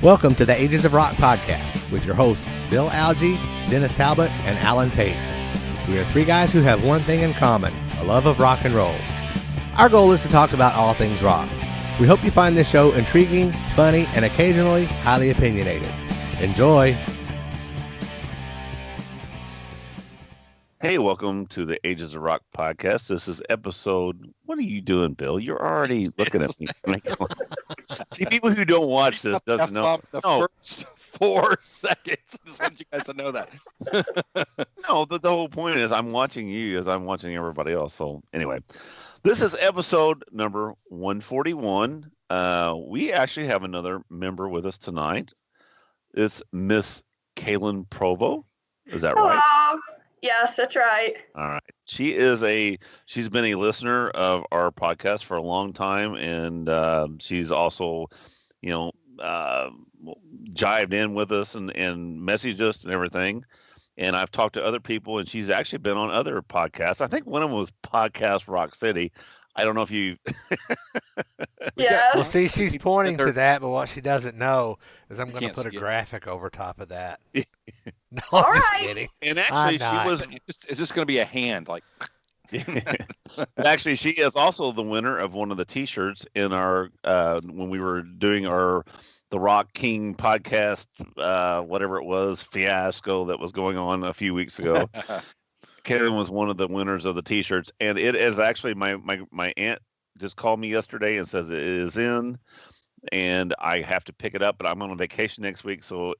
Welcome to the Ages of Rock podcast with your hosts Bill Algie, Dennis Talbot, and Alan Tate. We are three guys who have one thing in common, a love of rock and roll. Our goal is to talk about all things rock. We hope you find this show intriguing, funny, and occasionally highly opinionated. Enjoy! Hey, welcome to the Ages of Rock podcast. This is episode... What are you doing, Bill? You're already looking at me. See, people who don't watch this doesn't know. The first 4 seconds. Just want you guys to know that. No, but the whole point is I'm watching you as I'm watching everybody else. So anyway, this is episode number 141. We actually have another member with us tonight. It's Miss Cailin Provo. Is that right? Hello. Yes, that's right. All right. She's been a listener of our podcast for a long time, and she's also, jived in with us and messaged us and everything. And I've talked to other people, and she's actually been on other podcasts. I think one of them was Podcast Rock City. I don't know if you. Yeah. Well, see, she's pointing to that, but what she doesn't know is I'm going to put a skip. graphic over top of that. No, All I'm just right. kidding. And actually, I'm not. she was. Is this going to be a hand? Like, Actually, she is also the winner of one of the T-shirts in our when we were doing the Rock King podcast, whatever it was, fiasco that was going on a few weeks ago. Kevin was one of the winners of the T-shirts, and it is actually my aunt just called me yesterday and says it is in, and I have to pick it up, but I'm on a vacation next week, so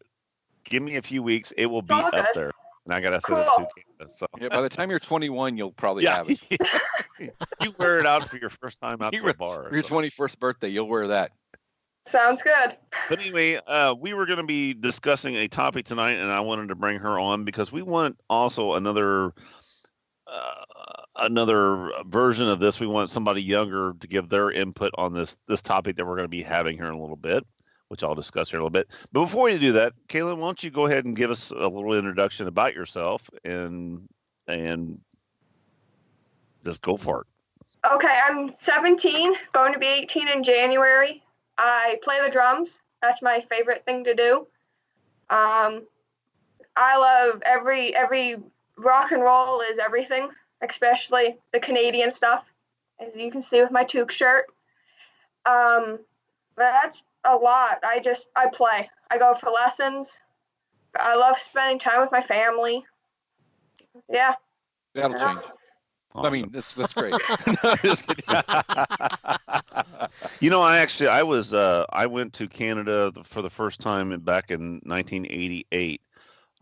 give me a few weeks, it will be up there, and I gotta send it to Canada. So yeah, by the time you're 21, you'll probably have it. You wear it out for your first time out to the bar. For your 21st birthday, you'll wear that. Sounds good. But anyway, we were going to be discussing a topic tonight, and I wanted to bring her on because we want also another version of this. We want somebody younger to give their input on this topic that we're going to be having here in a little bit, which I'll discuss here in a little bit. But before we do that, Cailin, why don't you go ahead and give us a little introduction about yourself and just go for it. Okay, I'm 17, going to be 18 in January. I play the drums. That's my favorite thing to do. I love every rock and roll is everything, especially the Canadian stuff, as you can see with my toque shirt. That's a lot. I play. I go for lessons. I love spending time with my family. Yeah. That'll change. Awesome. I mean, that's great. No, just kidding. I went to Canada for the first time back in 1988.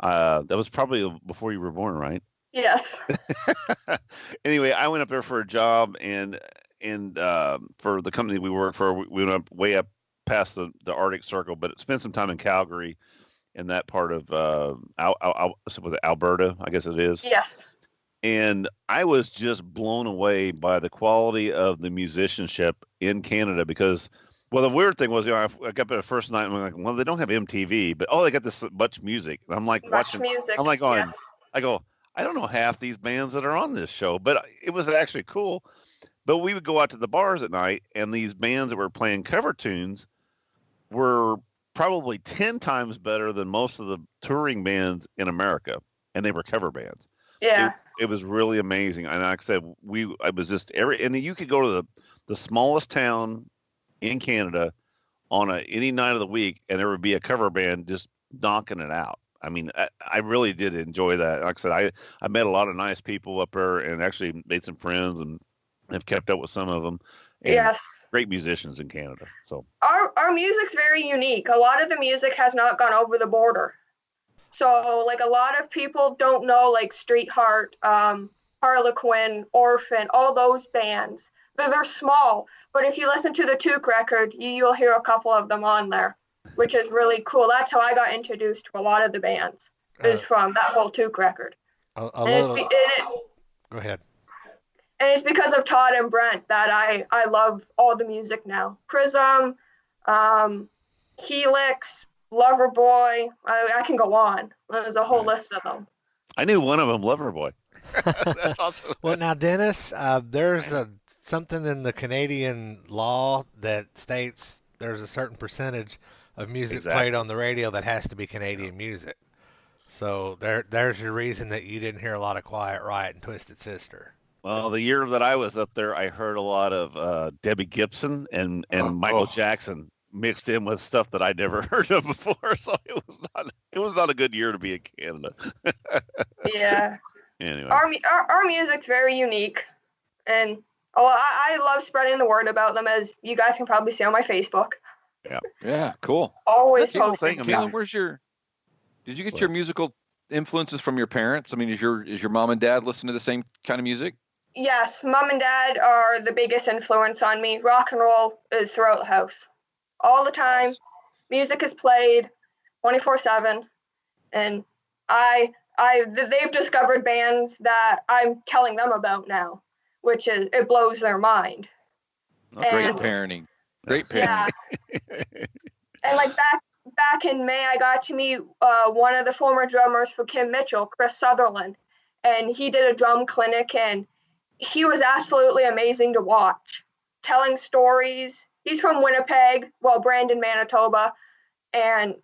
That was probably before you were born, right? Yes. Anyway, I went up there for a job, and for the company we work for, we went up way up past the Arctic Circle, but spent some time in Calgary, in that part of Alberta, I guess it is. Yes. And I was just blown away by the quality of the musicianship in Canada because, well, the weird thing was, I got there the first night and I'm like, well, they don't have MTV, but they got this much music. And I'm like watching, music. I'm like going, yes. I don't know half these bands that are on this show, but it was actually cool. But we would go out to the bars at night, and these bands that were playing cover tunes were probably 10 times better than most of the touring bands in America, and they were cover bands. Yeah. It was really amazing. And like I said, I was just and you could go to the smallest town in Canada on any night of the week, and there would be a cover band just knocking it out. I mean, I really did enjoy that. Like I said, I met a lot of nice people up there, and actually made some friends, and have kept up with some of them. And yes. Great musicians in Canada. So our music's very unique. A lot of the music has not gone over the border. So, like, a lot of people don't know, like, Street Heart, Harlequin, Orphan, all those bands. They're small, but if you listen to the Toque record, you'll hear a couple of them on there, which is really cool. That's how I got introduced to a lot of the bands, is from that whole Toque record. Go ahead. And it's because of Todd and Brent that I love all the music now. Prism, Helix, Loverboy, I can go on. There's a whole list of them. I knew one of them, Loverboy. That's awesome. Well, now, Dennis, there's something in the Canadian law that states there's a certain percentage of music Exactly. played on the radio that has to be Canadian music. So there's your reason that you didn't hear a lot of Quiet Riot and Twisted Sister. Well, the year that I was up there, I heard a lot of Debbie Gibson and Michael Jackson mixed in with stuff that I'd never heard of before. So it was not a good year to be in Canada. Yeah. Anyway, Our music's very unique, and I love spreading the word about them, as you guys can probably see on my Facebook. Yeah, cool. Always That's the whole posting thing. I mean, stuff. Did you get your musical influences from your parents? I mean, is your mom and dad listen to the same kind of music? Yes, mom and dad are the biggest influence on me. Rock and roll is throughout the house. All the time. Nice. Music is played 24/7, and they've discovered bands that I'm telling them about now, which is, it blows their mind. that's Great And- parenting. Great parenting. Yeah. And like back in May, I got to meet one of the former drummers for Kim Mitchell, Chris Sutherland, and he did a drum clinic, and he was absolutely amazing to watch, telling stories. He's from Winnipeg, Brandon, Manitoba, and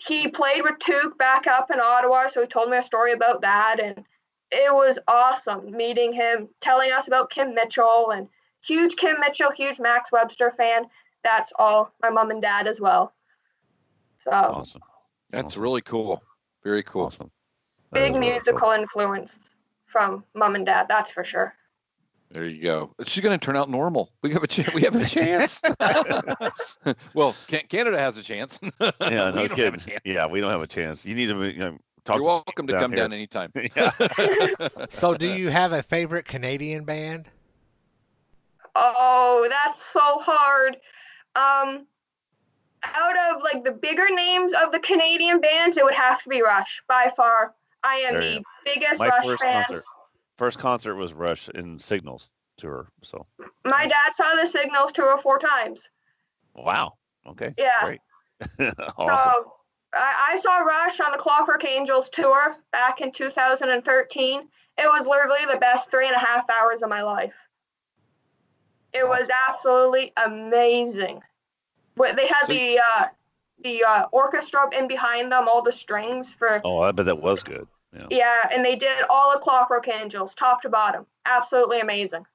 he played with Took back up in Ottawa, so he told me a story about that, and it was awesome meeting him, telling us about Kim Mitchell, and huge Kim Mitchell, huge Max Webster fan. That's all my mom and dad as well. So awesome. That's Awesome. really cool. Very cool. Awesome. That big is really musical cool. influence from mom and dad, that's for sure. There you go. She's going to turn out normal. We have a chance. Well, Canada has a chance. Yeah, no We don't have a kidding. chance. Yeah, we don't have a chance. You need to talk. You're welcome to come here. down anytime. Yeah. So do you have a favorite Canadian band? Oh, that's so hard. Out of like the bigger names of the Canadian bands, it would have to be Rush by far. I am There the you biggest My Rush first fan. concert was Rush in Signals tour. So My dad saw the Signals tour 4 times. wow. Okay. Yeah. Great. Awesome. So I saw Rush on the Clockwork Angels tour back in 2013. It was literally the best 3.5 hours of my life. It was absolutely amazing. But they had So- the orchestra in behind them, all the strings for. Oh, I bet that was good. Yeah. Yeah, and they did all of Clockwork Angels, top to bottom. Absolutely amazing.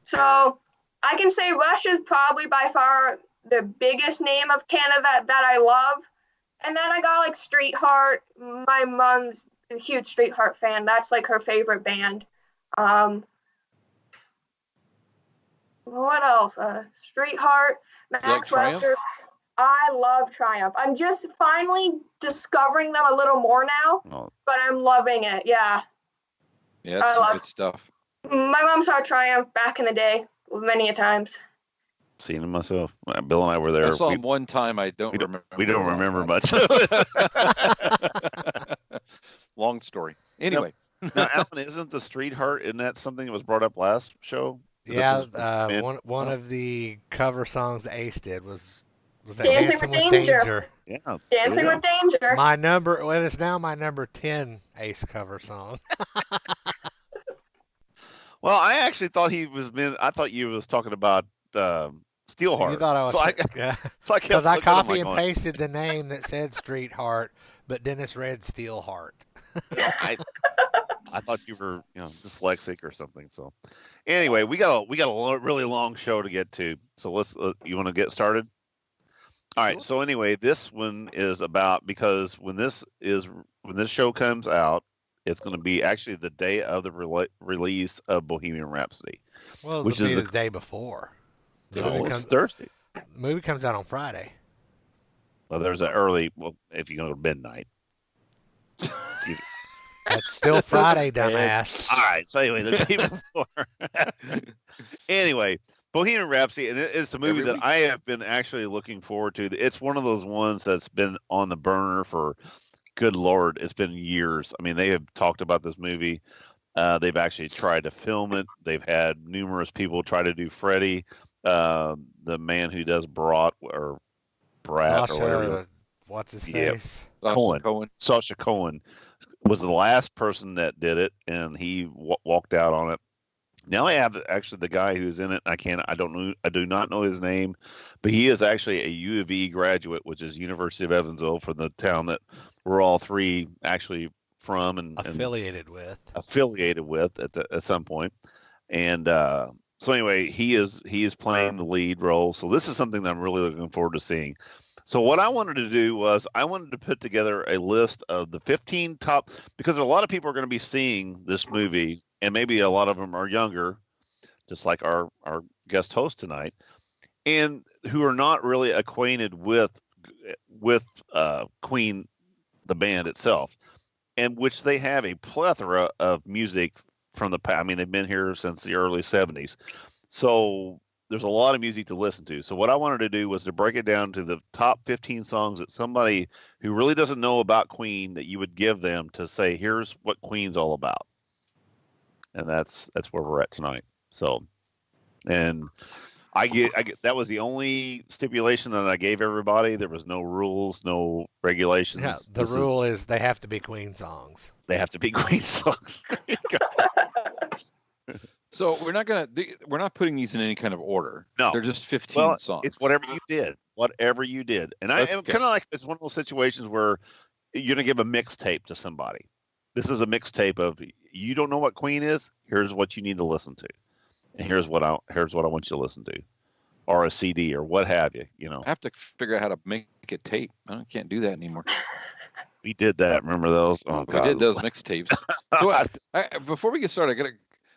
So I can say Rush is probably by far the biggest name of Canada that I love. And then I got like Street Heart. My mom's a huge Street Heart fan. That's like her favorite band. What else? Street Heart, like Max Triumph? Webster. I love Triumph. I'm just finally discovering them a little more now, Oh, but I'm loving it. Yeah. Yeah, that's I some love- good stuff. My mom saw Triumph back in the day many a times. seen them myself. Bill and I were there. I saw him one time. I don't remember. We don't remember much. Long story. Anyway, Now, Alan, isn't the Street Heart? Isn't that something that was brought up last show? Is Yeah, that the band? one of the cover songs that Ace did was that Dancing with Danger. Yeah. Dancing there with Danger. My number, well, it's now my number 10 Ace cover song. Well, I actually thought I thought you was talking about Steelheart. You thought I was, So I, yeah, so I kept because I looking, I'm copy like and going, pasted the name that said Street Heart, but Dennis read Steelheart. I thought you were, dyslexic or something. So, anyway, we got a really long show to get to. So you want to get started? All right. Sure. So anyway, this one is about, because when this show comes out, it's going to be actually the day of the release of Bohemian Rhapsody. Well, Which it'll is be the- the day before. The Oh, movie, it's comes, Thursday. movie comes out on Friday. Well, there's an early. Well, if you go to midnight. That's still Friday, dumbass. All right. So anyway, the day before. Anyway, Bohemian Rhapsody, and it's a movie Every that week. I have been actually looking forward to. It's one of those ones that's been on the burner for, good Lord, it's been years. I mean, they have talked about this movie. They've actually tried to film it. They've had numerous people try to do Freddie, the man who does Brat or whatever. Sasha, what's his Yep. face? Sasha Cohen. Sasha Cohen was the last person that did it, and he walked out on it. Now I have actually the guy who's in it. I do not know his name, but he is actually a U of E graduate, which is University of Evansville, from the town that we're all three actually from and affiliated with at some point. And so anyway, he is playing the lead role. So this is something that I'm really looking forward to seeing. So what I wanted to do was I wanted to put together a list of the 15 top, because a lot of people are going to be seeing this movie, and maybe a lot of them are younger, just like our guest host tonight, and who are not really acquainted with Queen, the band itself, and which they have a plethora of music from the past. I mean, they've been here since the early 70s. So there's a lot of music to listen to. So what I wanted to do was to break it down to the top 15 songs that somebody who really doesn't know about Queen, that you would give them to say, here's what Queen's all about. And that's where we're at tonight. So, and I get that was the only stipulation that I gave everybody. There was no rules, no regulations. Yeah, the rule is they have to be Queen songs. They have to be Queen songs. So we're not putting these in any kind of order. No, they're just 15 songs. It's whatever you did. And I am kind of like, it's one of those situations where you're gonna give a mixtape to somebody. This is a mixtape of, you don't know what Queen is. Here's what you need to listen to, and here's what I want you to listen to, or a CD or what have you. You know, I have to figure out how to make a tape. I can't do that anymore. We did that. Remember those? Oh, God. We did those mixtapes. So before we get started,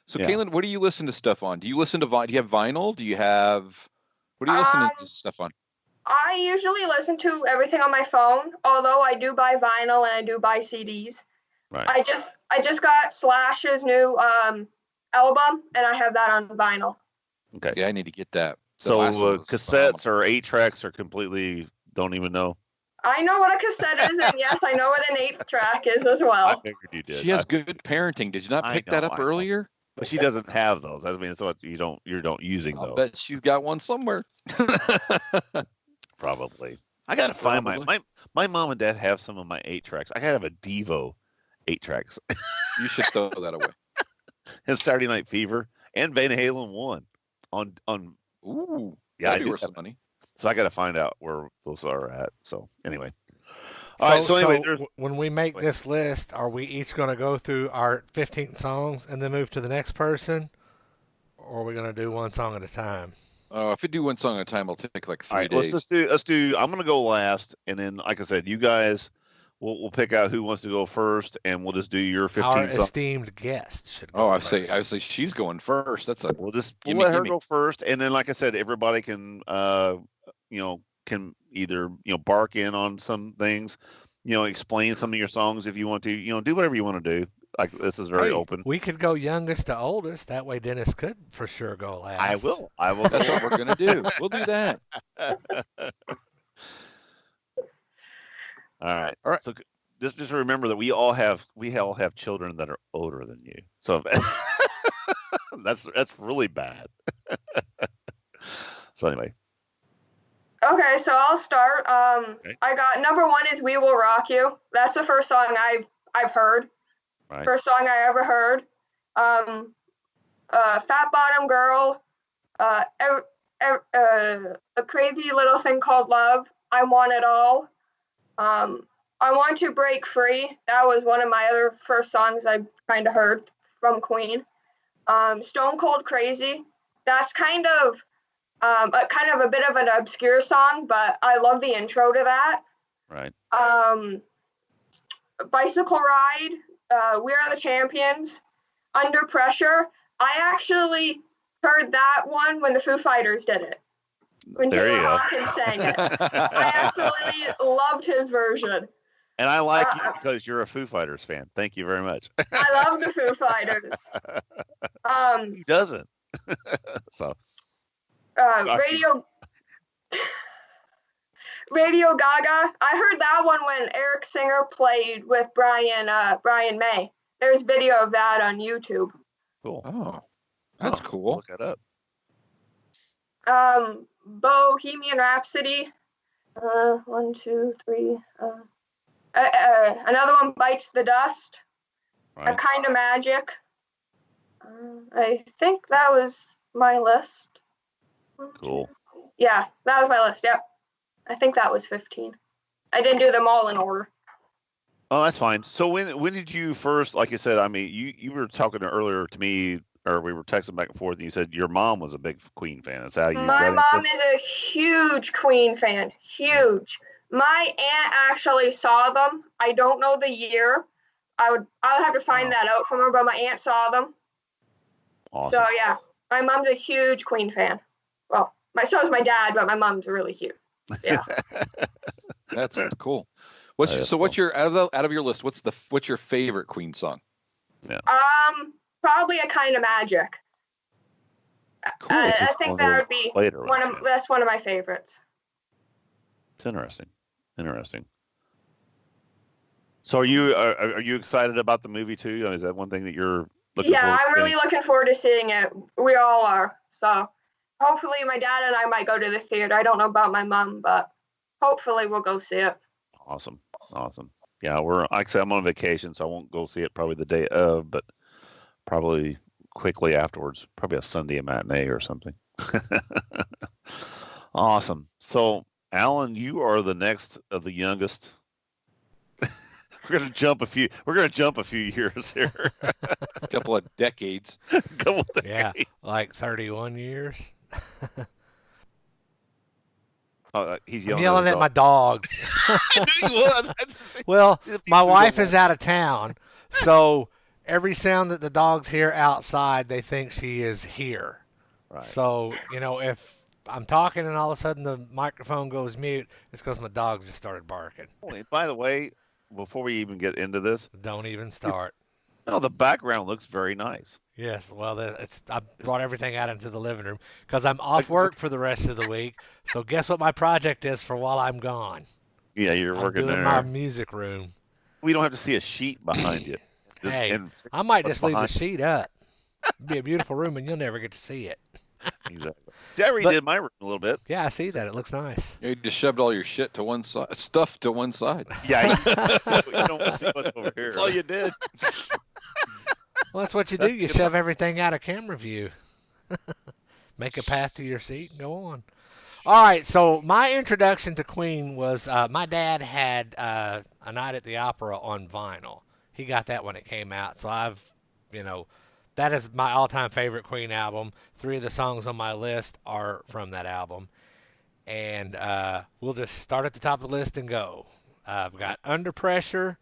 Cailin, what do you listen to stuff on? Do you listen to do you have vinyl? What do you listen to stuff on? I usually listen to everything on my phone, although I do buy vinyl and I do buy CDs. Right. I just got Slash's new album, and I have that on vinyl. Okay. Yeah, I need to get that. So cassettes or 8-tracks are completely, don't even know. I know what a cassette is, and yes, I know what an 8-track is as well. I figured you did. She has good paronting. Did you not pick that up earlier? But she doesn't have those. I mean, it's what you don't using those. I bet she's got one somewhere. Probably. I gotta find my mom and dad have some of my 8-tracks. I gotta have a Devo 8-tracks. You should throw that away. And Saturday Night Fever and Van Halen 1 on. Ooh, yeah, that'd be worth some money. So I got to find out where those are at. So anyway. All right. So anyway, when we make this list, are we each going to go through our 15 songs and then move to the next person, or are we going to do one song at a time? If we do one song at a time, it'll take like 3 days. Let's do. I'm going to go last, and then, like I said, you guys, we'll pick out who wants to go first, and we'll just do your 15 Our songs. esteemed guest should go first. I say she's going first. We'll let her go first, and then, like I said, everybody can can either bark in on some things, explain some of your songs if you want to, do whatever you want to do. Like, this is very open. We could go youngest to oldest. That way Dennis could for sure go last. I will. That's what we're gonna do. We'll do that. All right. So just remember that we all have children that are older than you. So that's really bad. So anyway. Okay, so I'll start. Okay. I got number 1 is "We Will Rock You." That's the first song I've heard. Right. First song I ever heard. Fat Bottom Girl. A Crazy Little Thing Called Love. I Want It All. I Want to Break Free. That was one of my other first songs I kind of heard from Queen. Stone Cold Crazy. That's kind of a bit of an obscure song, but I love the intro to that. Right. Bicycle Ride. We Are the Champions. Under Pressure. I actually heard that one when the Foo Fighters did it. When Taylor Hawkins sang it. I absolutely loved his version. And I like you because you're a Foo Fighters fan. Thank you very much. I love the Foo Fighters. Who doesn't? So. Radio Gaga. I heard that one when Eric Singer played with Brian May. There's video of that on YouTube. Cool. Oh, that's cool. Look it up. Bohemian Rhapsody. 1, 2, 3. Another one, Bites the Dust. Right. A Kind of Magic. I think that was my list. Cool. Yeah, that was my list. Yep. I think that was 15. I didn't do them all in order. Oh, that's fine. So when did you first, like you said, I mean, you were talking earlier to me, or we were texting back and forth, and you said your mom was a big Queen fan. That's how you My got mom into it? is a huge Queen fan. Huge. My aunt actually saw them. I don't know the year. I'll have to find that out from her, but my aunt saw them. Awesome. So yeah, my mom's a huge Queen fan. Well, so is my dad, but my mom's really huge. Yeah. That's cool. What's your out of your list? What's your favorite Queen song? Yeah. Probably A Kind of Magic. Cool. I think that would be that's one of my favorites. It's interesting. Interesting. So are you excited about the movie too? I mean, is that one thing that you're looking forward to? Yeah, I'm really looking forward to seeing it. We all are. So hopefully my dad and I might go to the theater. I don't know about my mom, but hopefully we'll go see it. Awesome. Yeah, like I said, I'm on vacation, so I won't go see it probably the day of, but probably quickly afterwards, probably a Sunday matinee or something. Awesome. So, Alan, you are the next of the youngest. We're gonna jump a few years here. A couple of decades. Yeah, like 31 years. He's I'm yelling at my dogs. I knew you would. Well, my wife is out of town, so every sound that the dogs hear outside, they think she is here. Right. So, if I'm talking and all of a sudden the microphone goes mute, it's because my dogs just started barking. By the way, before we even get into this, don't even start. No, the background looks very nice. Yes, well, I brought everything out into the living room because I'm off work for the rest of the week. So guess what my project is for while I'm gone? Yeah, you're working doing there. My music room. We don't have to see a sheet behind you. Hey, I might just leave the sheet up. It'd be a beautiful room, and you'll never get to see it. Exactly. I redid my room a little bit. Yeah, I see that. It looks nice. You just shoved all your shit to one side, stuff to one side. Yeah, you don't see what's over here. That's all you did. Well, that's what you do. You shove everything out of camera view. Make a path to your seat and go on. All right, so my introduction to Queen was my dad had A Night at the Opera on vinyl. He got that when it came out, so that is my all-time favorite Queen album. 3 of the songs on my list are from that album. And we'll just start at the top of the list and go. I've got Under Pressure,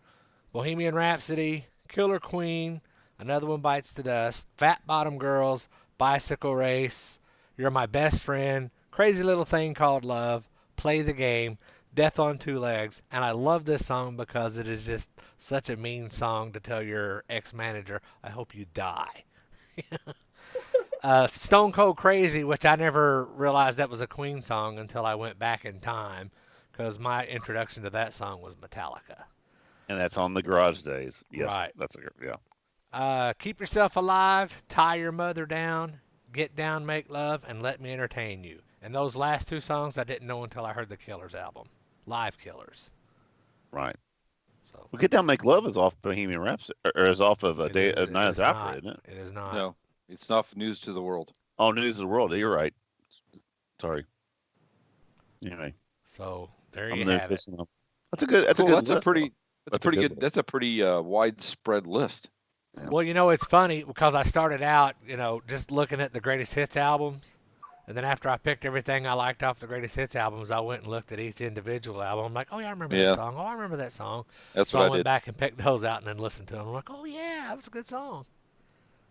Bohemian Rhapsody, Killer Queen, Another One Bites the Dust, Fat Bottom Girls, Bicycle Race, You're My Best Friend, Crazy Little Thing Called Love, Play the Game, Death on Two Legs. And I love this song because it is just such a mean song to tell your ex-manager, I hope you die. Stone Cold Crazy, which I never realized that was a Queen song until I went back in time, because my introduction to that song was Metallica. And that's on the Garage Days. Yes, right. That's yeah. Keep Yourself Alive, Tie Your Mother Down, Get Down, Make Love, and Let Me Entertain You. And those last 2 songs I didn't know until I heard the Killers album, Live Killers. Right. So, well, Get Down, Make Love is off Bohemian Rhapsody, or is off of Night at the Opera, isn't it? It is not. No, it's not News to the World. Oh, News to the World. You're right. Sorry. Anyway. So there you have it. That's a good. That's a good. That's a pretty widespread list. Yeah. Well, it's funny because I started out, just looking at the greatest hits albums, and then after I picked everything I liked off the greatest hits albums, I went and looked at each individual album. I'm like, oh yeah, I remember that song. Oh, I remember that song. That's what I went did. back and picked those out and then listened to them. I'm like, oh yeah, that was a good song.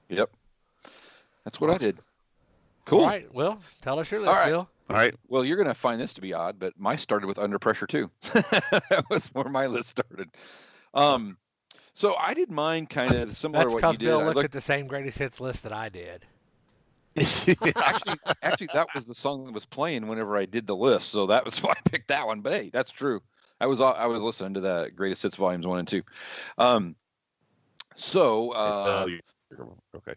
Yep. That's what I did. Cool. All right. Well, tell us your list, Bill. All right. Well, you're going to find this to be odd, but mine started with Under Pressure too. That was where my list started. So I did mine kind of similar to what you did. That's because Bill looked at the same greatest hits list that I did. actually, that was the song that was playing whenever I did the list, so that was why I picked that one. But hey, that's true. I was listening to the greatest hits volumes 1 and 2. Okay.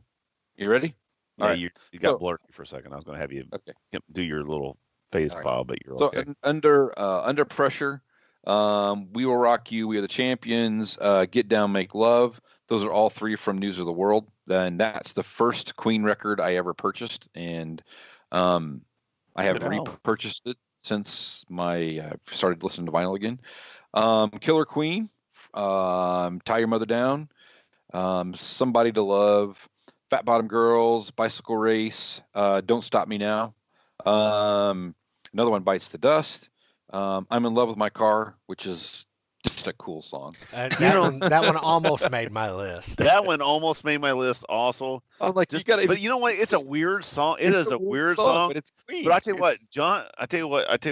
You ready? Yeah, right. You got blurry for a second. I was going to have you do your little face file, but you're okay. So Under Pressure, We Will Rock You, We Are the Champions, Get Down, Make Love. Those are all 3 from News of the World. Then that's the first Queen record I ever purchased, and I have repurchased it since my started listening to vinyl again. Killer Queen, Tie Your Mother Down, Somebody to Love, Fat Bottom Girls, Bicycle Race, Don't Stop Me Now. Another one, Bites the Dust. I'm in Love with My Car, which is just a cool song. That one almost made my list. That one almost made my list also. I'm like, but you know what? It's a weird song. It is a weird song, but it's Queen. But I tell you what, John, I tell you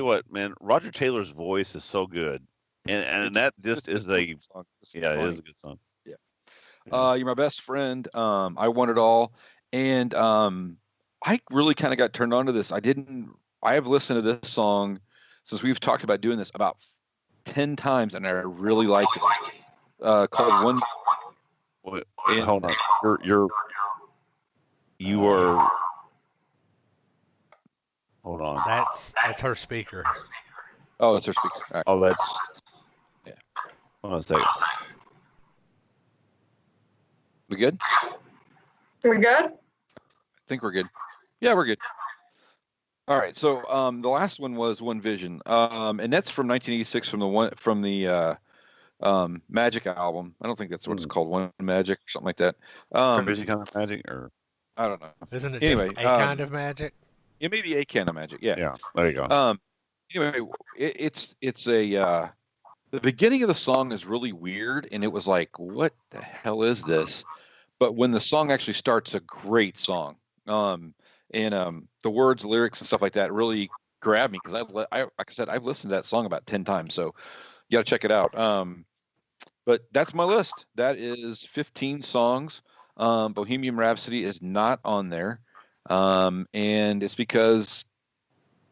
what, man, Roger Taylor's voice is so good. And that just is a song. Yeah, it is a good song. Yeah. You're My Best Friend. I Want It All. And I really kind of got turned on to this. I have listened to this song since we've talked about doing this about 10 times, and I really liked it. Called One. Wait, hold on. You are. Hold on. That's her speaker. Oh, it's her speaker. All right. Oh, that's. Yeah. Hold on a second. We good? We good? I think we're good. Yeah, we're good. All right. So the last one was One Vision, and that's from 1986 from the Magic album. I don't think that's what it's called, One Magic or something like that. Crazy Kind of Magic, or I don't know. Isn't it just a kind of magic? It may be a kind of magic. Yeah. Yeah. There you go. Anyway, it's a the beginning of the song is really weird, and it was like, what the hell is this? But when the song actually starts, a great song. And the words, lyrics, and stuff like that really grabbed me because like I said, I've listened to that song about 10 times, so you got to check it out. But that's my list. That is 15 songs. Bohemian Rhapsody is not on there, and it's because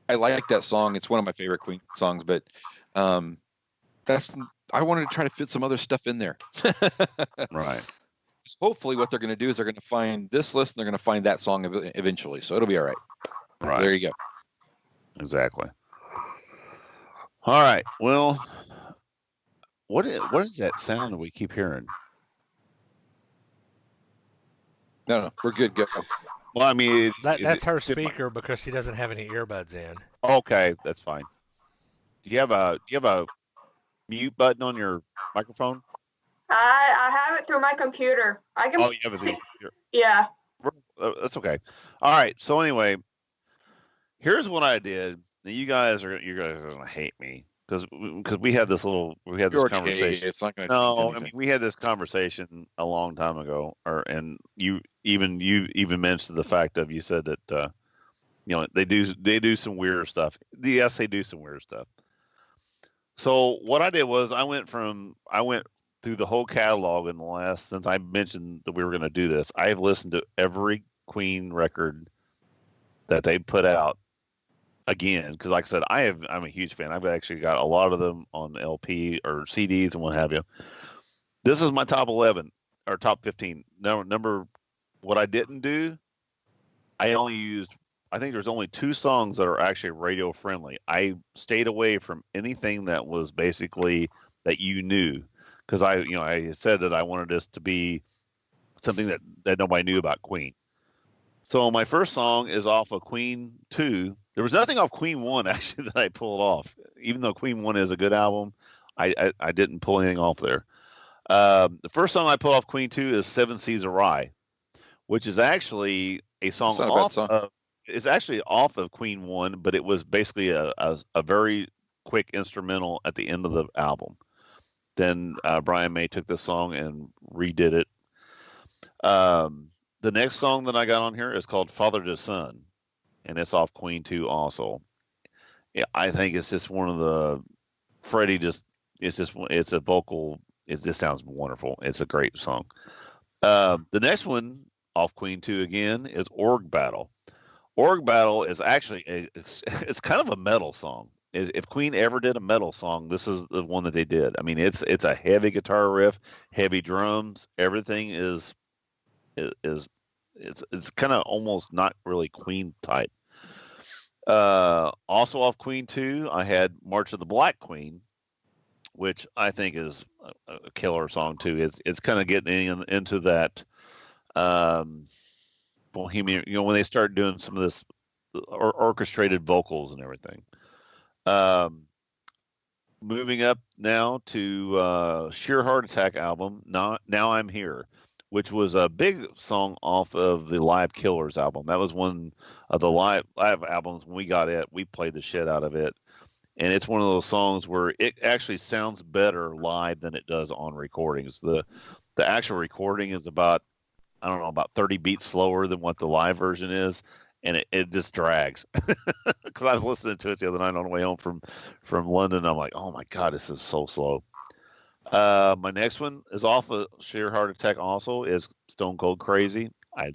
I like that song. It's one of my favorite Queen songs, but I wanted to try to fit some other stuff in there. Right. Hopefully what they're going to do is they're going to find this list and they're going to find that song eventually. So it'll be all right. Right. So there you go. Exactly. All right. Well, what is that sound that we keep hearing? No, we're good. Go. Well, I mean, that's her speaker because she doesn't have any earbuds in. Okay, that's fine. Do you have a mute button on your microphone? I have it through my computer. I can. Oh, you have it through your computer. Yeah. That's okay. All right. So anyway, here's what I did. Now you guys are gonna hate me because we had this conversation. It's not gonna. No, I mean we had this conversation a long time ago, and you even mentioned the fact of, you said that they do some weird stuff. Yes, they do some weird stuff. So what I did was I went through the whole catalog in the last, since I mentioned that we were going to do this. I've listened to every Queen record that they put out again, because like I said, I'm a huge fan. I've actually got a lot of them on LP or CDs and what have you. This is my top 11 or top 15. Number what I didn't do, I think there's only 2 songs that are actually radio friendly. I stayed away from anything that was basically that you knew, because I said that I wanted this to be something that nobody knew about Queen. So my first song is off of Queen 2. There was nothing off Queen 1 actually that I pulled off, even though Queen 1 is a good album. I didn't pull anything off there. The first song I pulled off Queen 2 is Seven Seas of Rye, which is actually a song it's actually off of Queen 1, but it was basically a very quick instrumental at the end of the album. Then Brian May took this song and redid it. The next song that I got on here is called Father to Son, and it's off Queen 2 also. Yeah, I think it's just one of the Freddie it's a vocal. It just sounds wonderful. It's a great song. The next one off Queen 2 again is Org Battle. Org Battle is actually it's kind of a metal song. If Queen ever did a metal song, this is the one that they did. I mean, it's a heavy guitar riff, heavy drums. Everything is it's kind of almost not really Queen type. Also off Queen 2, I had March of the Black Queen, which I think is a killer song too. It's kind of getting into that um, Bohemian. When they start doing some of this orchestrated vocals and everything. Um, Moving up now to Sheer Heart Attack album. Now I'm Here, which was a big song off of the Live Killers album. That was one of the live albums. When we got it, we played the shit out of it, and it's one of those songs where it actually sounds better live than it does on recordings. The actual recording is about, I don't know, about 30 beats slower than what the live version is, and it just drags. Because I was listening to it the other night on the way home from London. I'm like, oh my god, this is so slow. My next one is off of Sheer Heart Attack. Also, is Stone Cold Crazy. I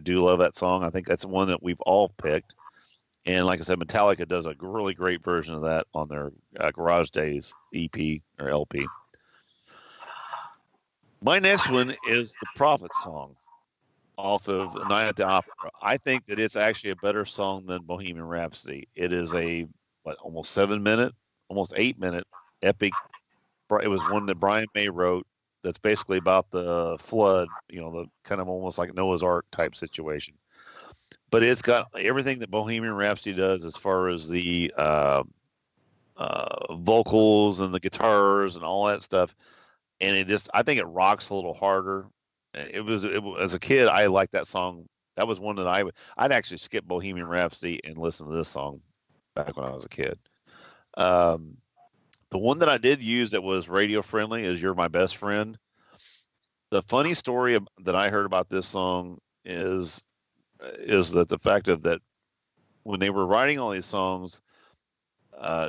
do love that song. I think that's one that we've all picked. And like I said, Metallica does a really great version of that on their Garage Days EP or LP. My next one is the Prophet song off of Night at the Opera. I think that it's actually a better song than Bohemian Rhapsody. It is a almost 7 minute, almost 8 minute epic. It was one that Brian May wrote. That's basically about the flood. The kind of almost like Noah's Ark type situation. But it's got everything that Bohemian Rhapsody does as far as the vocals and the guitars and all that stuff. And I think it rocks a little harder. As a kid, I liked that song. That was one that I'd actually skip Bohemian Rhapsody and listen to this song back when I was a kid. The one that I did use that was radio friendly is "You're My Best Friend." The funny story that I heard about this song is that the fact of that when they were writing all these songs,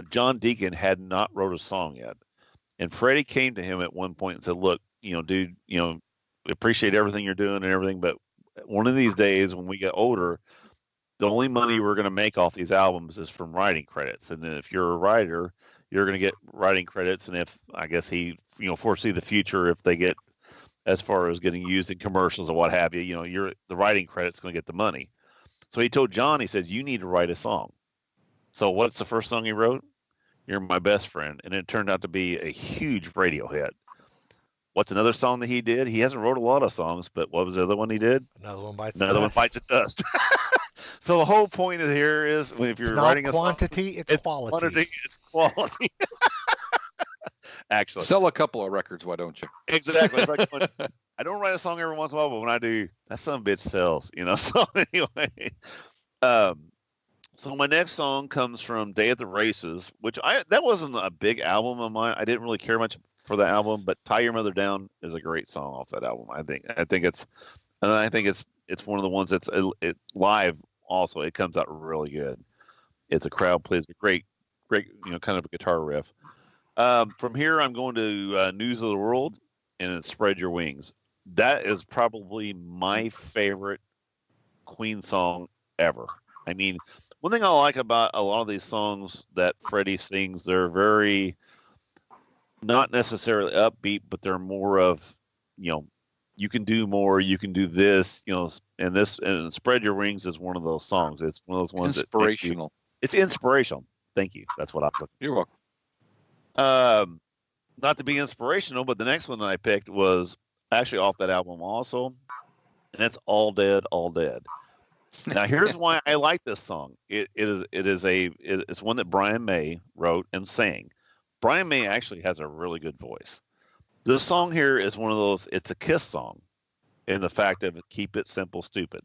John Deacon had not wrote a song yet, and Freddie came to him at one point and said, "Look, dude, appreciate everything you're doing and everything, but one of these days when we get older, the only money we're going to make off these albums is from writing credits. And then if you're a writer, you're going to get writing credits. And if I guess he, foresee the future, if they get as far as getting used in commercials or what have you, the writing credit's going to get the money." So he told John, he said, "You need to write a song." So what's the first song he wrote? "You're My Best Friend." And it turned out to be a huge radio hit. What's another song that he did? He hasn't wrote a lot of songs, but what was the other one he did? Another One Bites Another the One Dust. Bites the Dust. So the whole point of here is if you're writing a quantity, song, it's quality. Quantity, it's quality. Actually, sell a couple of records, why don't you? Exactly. It's like I don't write a song every once in a while, but when I do, that son of a bitch sells. So anyway, so my next song comes from Day at the Races, which that wasn't a big album of mine. I didn't really care much for the album, but "Tie Your Mother Down" is a great song off that album. I think it's one of the ones that's it live. Also, it comes out really good. It's a crowd pleaser, great, kind of a guitar riff. From here, I'm going to News of the World, and it's "Spread Your Wings." That is probably my favorite Queen song ever. I mean, one thing I like about a lot of these songs that Freddie sings, they're very not necessarily upbeat, but they're more of, you can do more, you can do this, and "Spread Your Wings" is one of those songs. It's one of those ones inspirational. It's inspirational. Thank you. That's what I'm looking for. You're welcome. Not to be inspirational, but the next one that I picked was actually off that album also, and that's "All Dead, All Dead." Now here's why I like this song. It's one that Brian May wrote and sang. Brian May actually has a really good voice. This song here is one of those, it's a Kiss song in the fact of keep it simple, stupid.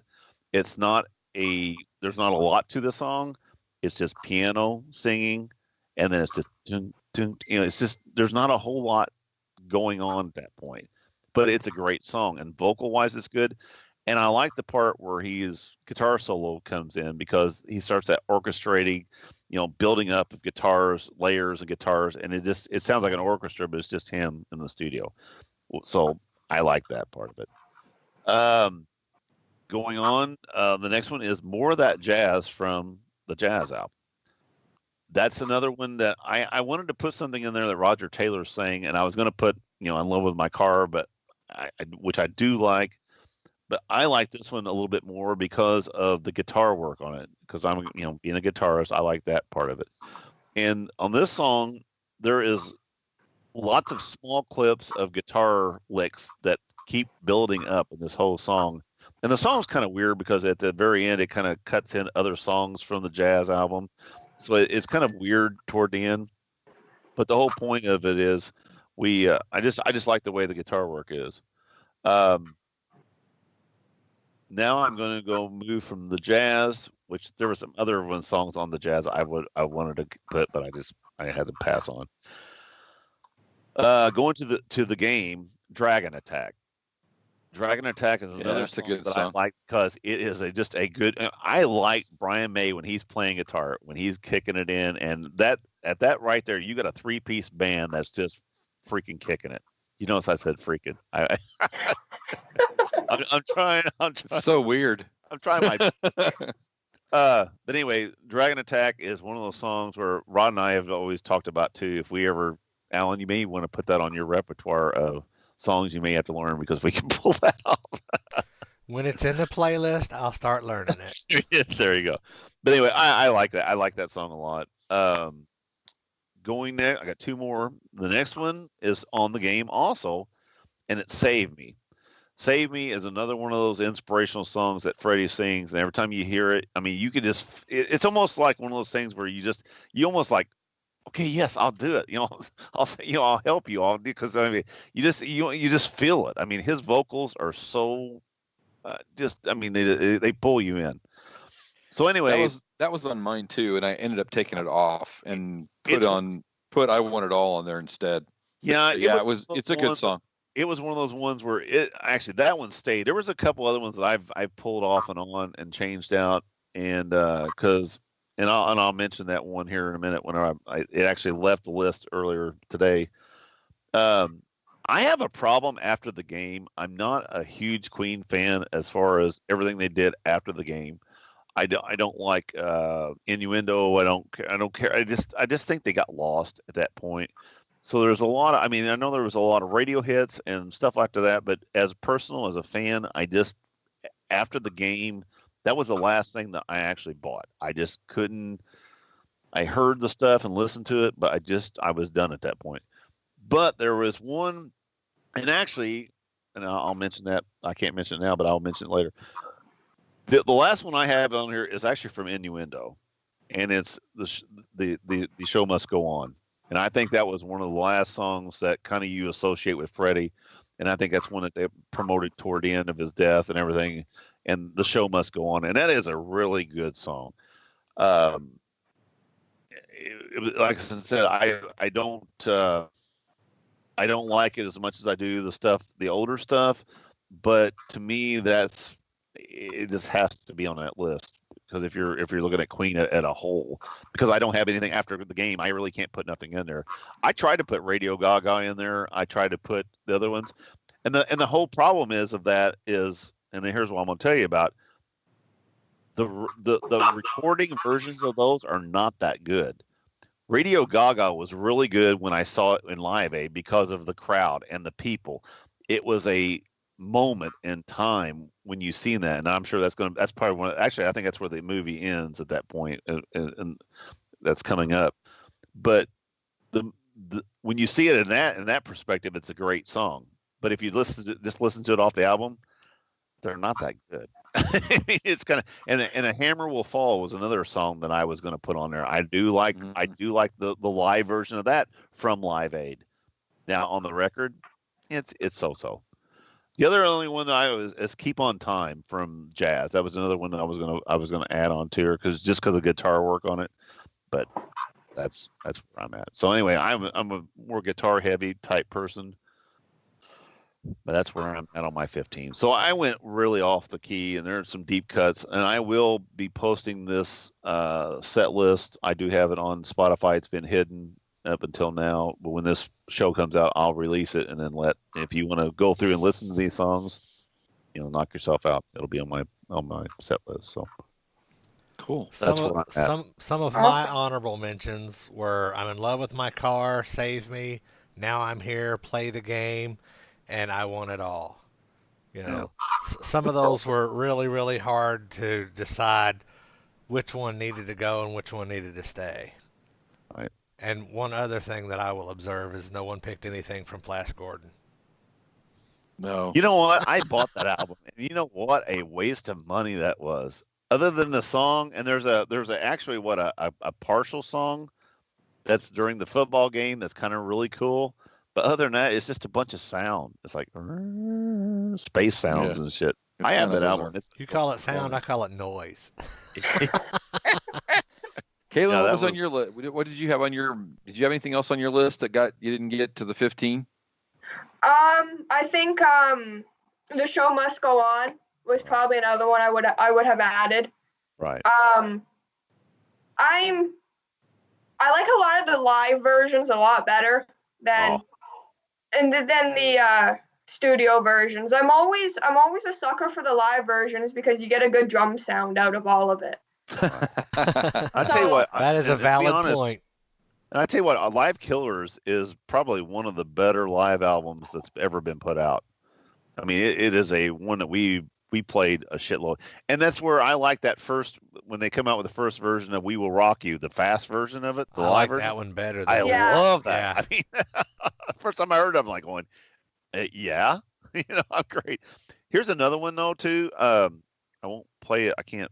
There's not a lot to the song. It's just piano singing, and then it's just, it's just, there's not a whole lot going on at that point, but it's a great song, and vocal wise, it's good. And I like the part where his guitar solo comes in because he starts that orchestrating, building up of guitars, layers of guitars, and it sounds like an orchestra, but it's just him in the studio. So I like that part of it. Going on, the next one is "More of That Jazz" from the Jazz album. That's another one that I wanted to put something in there that Roger Taylor sang, and I was going to put, "In Love with My Car," but which I do like. But I like this one a little bit more because of the guitar work on it. Because I'm, being a guitarist, I like that part of it. And on this song, there is lots of small clips of guitar licks that keep building up in this whole song. And the song's kind of weird because at the very end it kind of cuts in other songs from the jazz album. So it's kind of weird toward the end. But the whole point of it is I just like the way the guitar work is. Now I'm going to go move from the jazz, which there were some other songs on the jazz I wanted to put, but I had to pass on. Going to the game, Dragon Attack. Dragon Attack is another song good that song. I like because it is just a good. I like Brian May when he's playing guitar, when he's kicking it in, and that right there, you got a 3-piece band that's just freaking kicking it. You notice I said freaking. I'm trying. So weird. I'm trying my best. But anyway, Dragon Attack is one of those songs where Rod and I have always talked about too. If we ever, Alan, you may want to put that on your repertoire of songs you may have to learn because we can pull that off. When it's in the playlist, I'll start learning it. There you go. But anyway, I like that. I like that song a lot. Going there, I got 2 more. The next one is on the game also, and it's Save Me. Save Me is another one of those inspirational songs that Freddie sings, and every time you hear it, I mean, you could it's almost like one of those things where you almost like, okay, yes, I'll do it. I'll say, I'll help you. I'll do, because I mean, you just feel it. I mean, his vocals are so, they pull you in. So anyway, that was on mine too, and I ended up taking it off and put I Want It All on there instead. Yeah, it's a good song. It was one of those ones where that one stayed. There was a couple other ones that I've pulled off and on and changed out, and I'll mention that one here in a minute when it actually left the list earlier today. I have a problem after the game. I'm not a huge Queen fan as far as everything they did after the game. I don't like Innuendo. I don't care. I just think they got lost at that point. So there's a lot of, I know there was a lot of radio hits and stuff after that, but as a fan, after the game, that was the last thing that I actually bought. I just couldn't, I heard the stuff and listened to it, but I was done at that point. But there was one, and actually, and I'll mention that, I can't mention it now, but I'll mention it later. The last one I have on here is actually from Innuendo, and it's the Show Must Go On. And I think that was one of the last songs that kind of you associate with Freddie. And I think that's one that they promoted toward the end of his death and everything. And The Show Must Go On. And that is a really good song. Like I said, I don't like it as much as I do the older stuff. But to me, it just has to be on that list. Because if you're looking at Queen at a whole, because I don't have anything after the game, I really can't put nothing in there. I tried to put Radio Gaga in there. I tried to put the other ones, and the whole problem is, and here's what I'm going to tell you about. The recording versions of those are not that good. Radio Gaga was really good when I saw it in Live Aid because of the crowd and the people. It was a moment in time when you seen that, and I'm sure that's probably actually I think that's where the movie ends at that point, and that's coming up. But when you see it in that perspective, it's a great song. But if you listen to it off the album, they're not that good. I mean, it's kind of, and A Hammer Will Fall was another song that I was going to put on there. I do like the live version of that from Live Aid. Now on the record, it's so. The only one that is Keep on Time from Jazz. That was another one that I was gonna add on to her because of the guitar work on it. But that's where I'm at. So anyway, I'm a more guitar heavy type person, but that's where I'm at on my 15. So I went really off the key, and there's some deep cuts, and I will be posting this set list. I do have it on Spotify. It's been hidden up until now, but when this show comes out, I'll release it, and then if you want to go through and listen to these songs, knock yourself out. It'll be on my set list. So cool. Some of my honorable mentions were I'm in Love with My Car, Save Me, Now I'm Here, Play the Game, and I Want It All. Some of those were really, really hard to decide which one needed to go and which one needed to stay. Right. And one other thing that I will observe is no one picked anything from Flash Gordon. No. You know what? I bought that album, and you know what? A waste of money that was. Other than the song, and there's actually a partial song that's during the football game that's kind of really cool. But other than that, it's just a bunch of sound. It's like space sounds and shit. It's I have kinda that album. bizarre. You call it sound, I call it noise. Kailin, Yeah, what that was on was- your list? What did you have on your? Did you have anything else on your list that you didn't get to the 15? I think The Show Must Go On was probably another one I would have added. Right. I like a lot of the live versions a lot better than the studio versions. I'm always a sucker for the live versions because you get a good drum sound out of all of it. I tell you what, That is a and to be valid honest, point. And I tell you what, Live Killers is probably one of the better live albums that's ever been put out. I mean, it is a one that we played a shitload, and that's where I like that first when they come out with the first version of "We Will Rock You," the fast version of it, the I live like version. that one better. I Than Yeah. love that. Yeah. I mean, first time I heard it, I'm like going, yeah, I'm great. Here's another one though too. I won't play it. I can't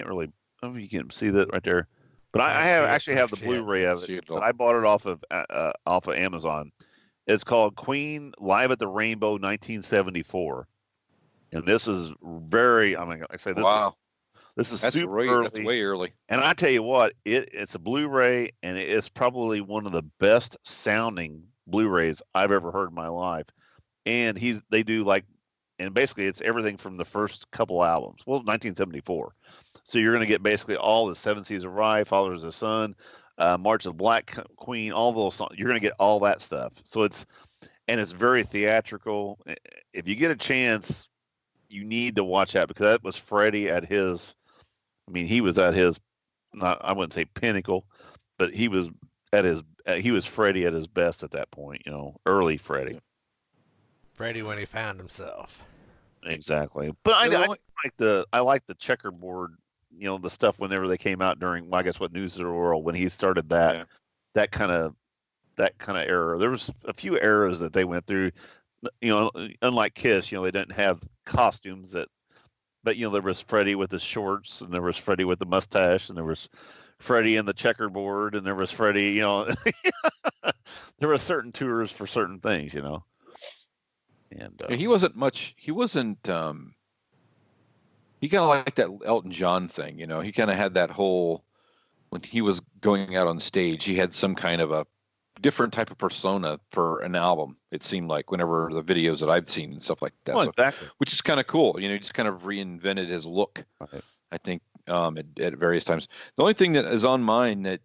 really. I don't know if you can see that right there. But I Can't have see it actually for have the shit. Blu-ray of See it. it all. But I bought it off of Amazon. It's called Queen Live at the Rainbow 1974, and this is very. I mean, like I say, Wow, this is that's super right. early. That's way early. And I tell you what, it's a Blu-ray, and it's probably one of the best sounding Blu-rays I've ever heard in my life. And they do and basically it's everything from the first couple albums. Well, 1974. So you're going to get basically all the Seven Seas of Rye, Fathers of the Sun, March of the Black Queen, all those songs. You're going to get all that stuff. So it's very theatrical. If you get a chance, you need to watch that because that was Freddie at his. I mean, he was at his. I wouldn't say pinnacle, but he was at his. He was Freddie at his best at that point. Early Freddie. Freddie when he found himself. Exactly. But I like the checkerboard. The stuff whenever they came out during, well, I guess what News of the World when he started that kind of era. There was a few eras that they went through. Unlike Kiss, they didn't have costumes but there was Freddie with the shorts, and there was Freddie with the mustache, and there was Freddie in the checkerboard, and there was Freddie. There were certain tours for certain things. And He wasn't much. He wasn't. He kind of like that Elton John thing. He kind of had that whole when he was going out on stage. He had some kind of a different type of persona for an album. It seemed like whenever the videos that I've seen and stuff like that. Well, exactly. Which is kind of cool. He just kind of reinvented his look. Right. I think at various times. The only thing that is on mine that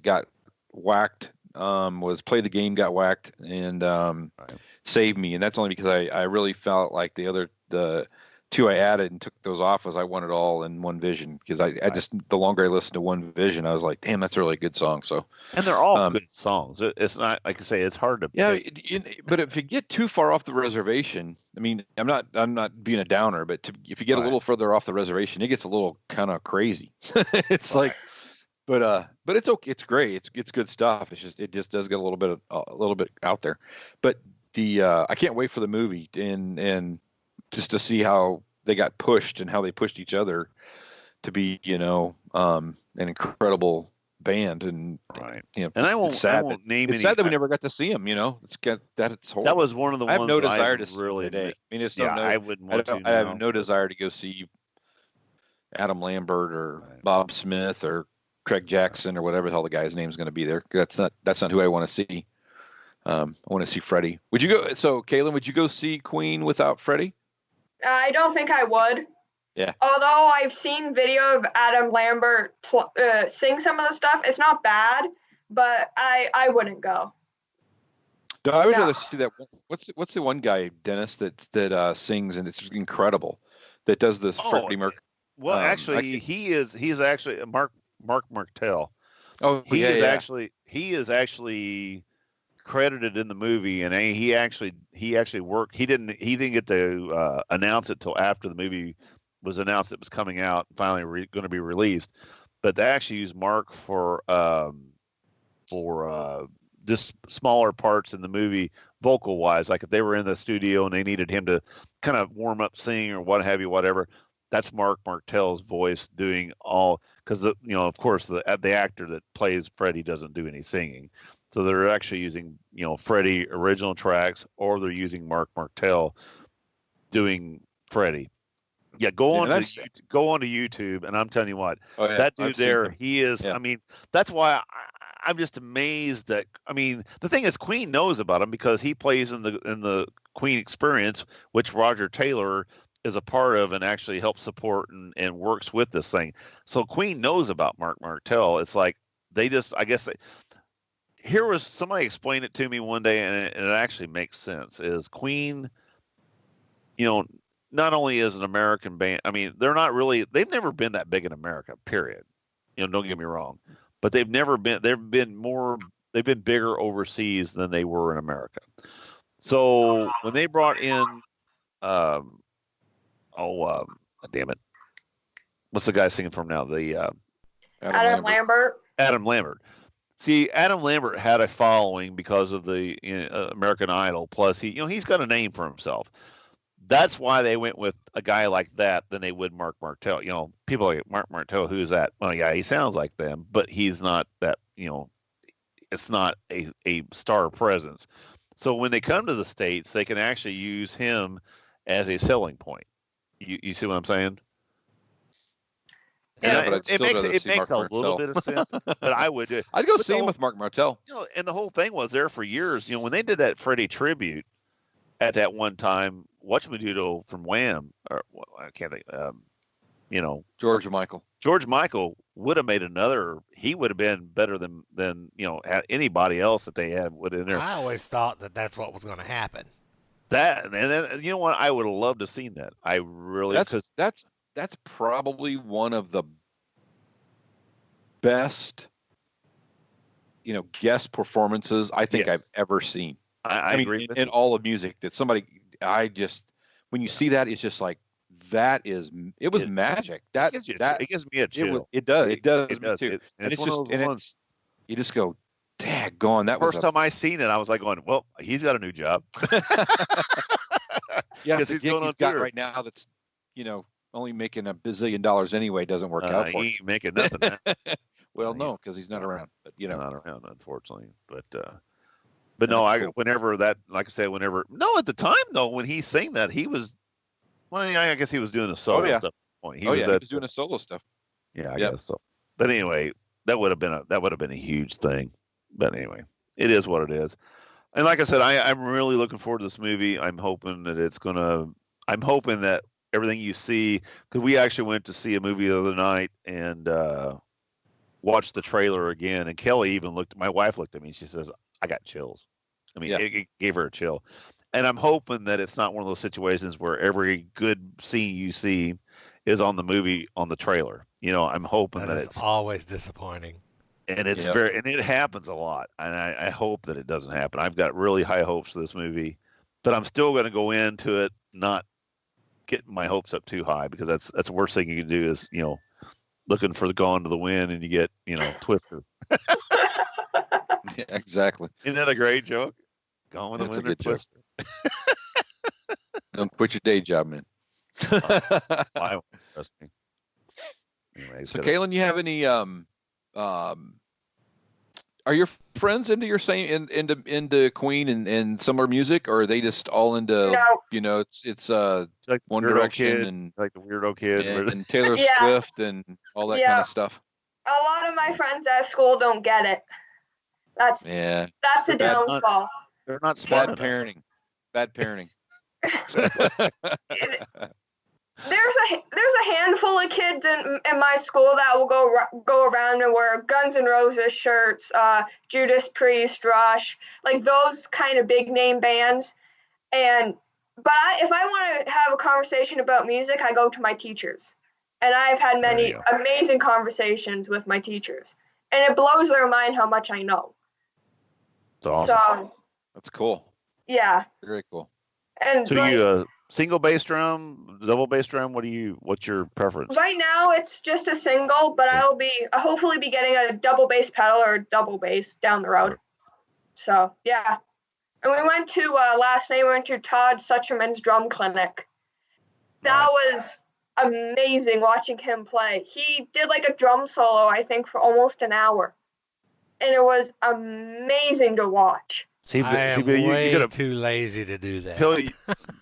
got whacked was Play the Game got whacked and Save Me, and that's only because I really felt like the two I added and took those off was I want it all in One Vision because I just the longer I listened to One Vision I was like, damn, that's a really good song. So and they're all good songs. It's not like I say it's hard to pick. But if you get too far off the reservation, I mean, I'm not being a downer, but if you get a little further off the reservation, it gets a little kind of crazy. It's like, but it's okay. It's great. It's good stuff. It just does get a little bit out there. But I can't wait for the movie and just to see how they got pushed and how they pushed each other to be, an incredible band. And and I won't name. It's sad that we never got to see them. It's horrible. That was one of the I have ones no that desire I to see really today. I mean, I wouldn't want to. I have no desire to go see Adam Lambert or Bob Smith or Craig Jackson or whatever the hell the guy's name is going to be there. That's not who I want to see. I want to see Freddie. Would you go? So, Cailin, would you go see Queen without Freddie? I don't think I would. Yeah. Although I've seen video of Adam Lambert sing some of the stuff, it's not bad, but I wouldn't go. No, I would rather see that. What's the one guy, Dennis, that sings and it's incredible, that does this Freddie Mercury. Well, actually, he is actually Mark Martell. Oh, he is actually credited in the movie, and he actually worked. He didn't get to announce it till after the movie was announced it was coming out and finally going to be released. But they actually used Mark for just smaller parts in the movie, vocal wise. Like if they were in the studio and they needed him to kind of warm up, sing or what have you, whatever. That's Mark Martell's voice doing all, because of course the actor that plays Freddie doesn't do any singing, so they're actually using Freddie original tracks, or they're using Mark Martell doing Freddie. Yeah, go on to YouTube, and I'm telling you what, that dude there, he is. Yeah. I mean, that's why I'm just amazed that. I mean, the thing is, Queen knows about him because he plays in the Queen Experience, which Roger Taylor is a part of and actually helps support and works with this thing. So Queen knows about Mark Martell. It's like they just, I guess, here was somebody explained it to me one day, and it actually makes sense. Is Queen, not only is an American band, I mean, they've never been that big in America, period. Don't get me wrong, but they've been bigger overseas than they were in America. So when they brought in, damn it, what's the guy singing from now? The Adam Lambert. Adam Lambert. See, Adam Lambert had a following because of the American Idol. Plus, he's got a name for himself. That's why they went with a guy like that than they would Mark Martell. People like Mark Martell, who's that? Well, yeah, he sounds like them, but he's not that. It's not a star presence. So when they come to the States, they can actually use him as a selling point. You see what I'm saying? Yeah, but it makes a little bit of sense. But I would do it. I'd go see him with Mark Martell. And the whole thing was there for years. When they did that Freddie tribute at that one time, Whatchamadoodle from Wham, or I can't think, George Michael. George Michael would have made another. He would have been better than anybody else that they had in there. I always thought that's what was going to happen. That, and then you know what? I would have loved to have seen that. I really that's probably one of the best guest performances I think I've ever seen. I mean, agree in all of music that somebody when you see that, it's just like it was magic. It gives me a chill. It does me too. And it's just you just go, daggone, that was first time I seen it. I was like going, well, he's got a new job. Yeah, because he's got right now that's only making $1 bazillion anyway doesn't work out for him. He ain't making nothing. Well, no, because he's not around. But not around, unfortunately. But no, cool. Whenever that, like I said, at the time though, when he sang that, he was, well, I guess he was doing a solo stuff. He was doing a solo stuff. Yeah, I guess so. But anyway, that would have been a huge thing. But anyway, it is what it is. And like I said, I'm really looking forward to this movie. I'm hoping that everything you see, because we actually went to see a movie the other night and watched the trailer again. And Kelly my wife looked at me and she says, I got chills. I mean, it gave her a chill. And I'm hoping that it's not one of those situations where every good scene you see is on the trailer. I'm hoping that it's always disappointing. And it's and it happens a lot. And I hope that it doesn't happen. I've got really high hopes for this movie, but I'm still going to go into it not getting my hopes up too high, because that's the worst thing you can do is, looking for the Gone to the Wind and you get, Twister. Yeah, exactly. Isn't that a great joke? Gone with the Wind or Twister. Don't quit your day job, man. Trust me. Anyway, so, Cailin, you have any are your friends into your same into Queen and summer music, or are they just all into it's like One Direction and like the weirdo kid and Taylor Swift and all that kind of stuff? A lot of my friends at school don't get it. That's a downfall. They're not smart. Bad parenting. There's a handful of kids in my school that will go around and wear Guns N' Roses shirts, Judas Priest, Rush, like those kind of big name bands. But if I want to have a conversation about music, I go to my teachers, and I've had many amazing conversations with my teachers, and it blows their mind how much I know. That's awesome. So that's cool. Yeah. Very cool. And so Single bass drum, double bass drum? What's your preference? Right now, it's just a single, but I'll hopefully be getting a double bass pedal or double bass down the road. So yeah, and we went to last night. We went to Todd Sucherman's drum clinic. That was amazing watching him play. He did like a drum solo, I think, for almost an hour, and it was amazing to watch. I am way too lazy to do that.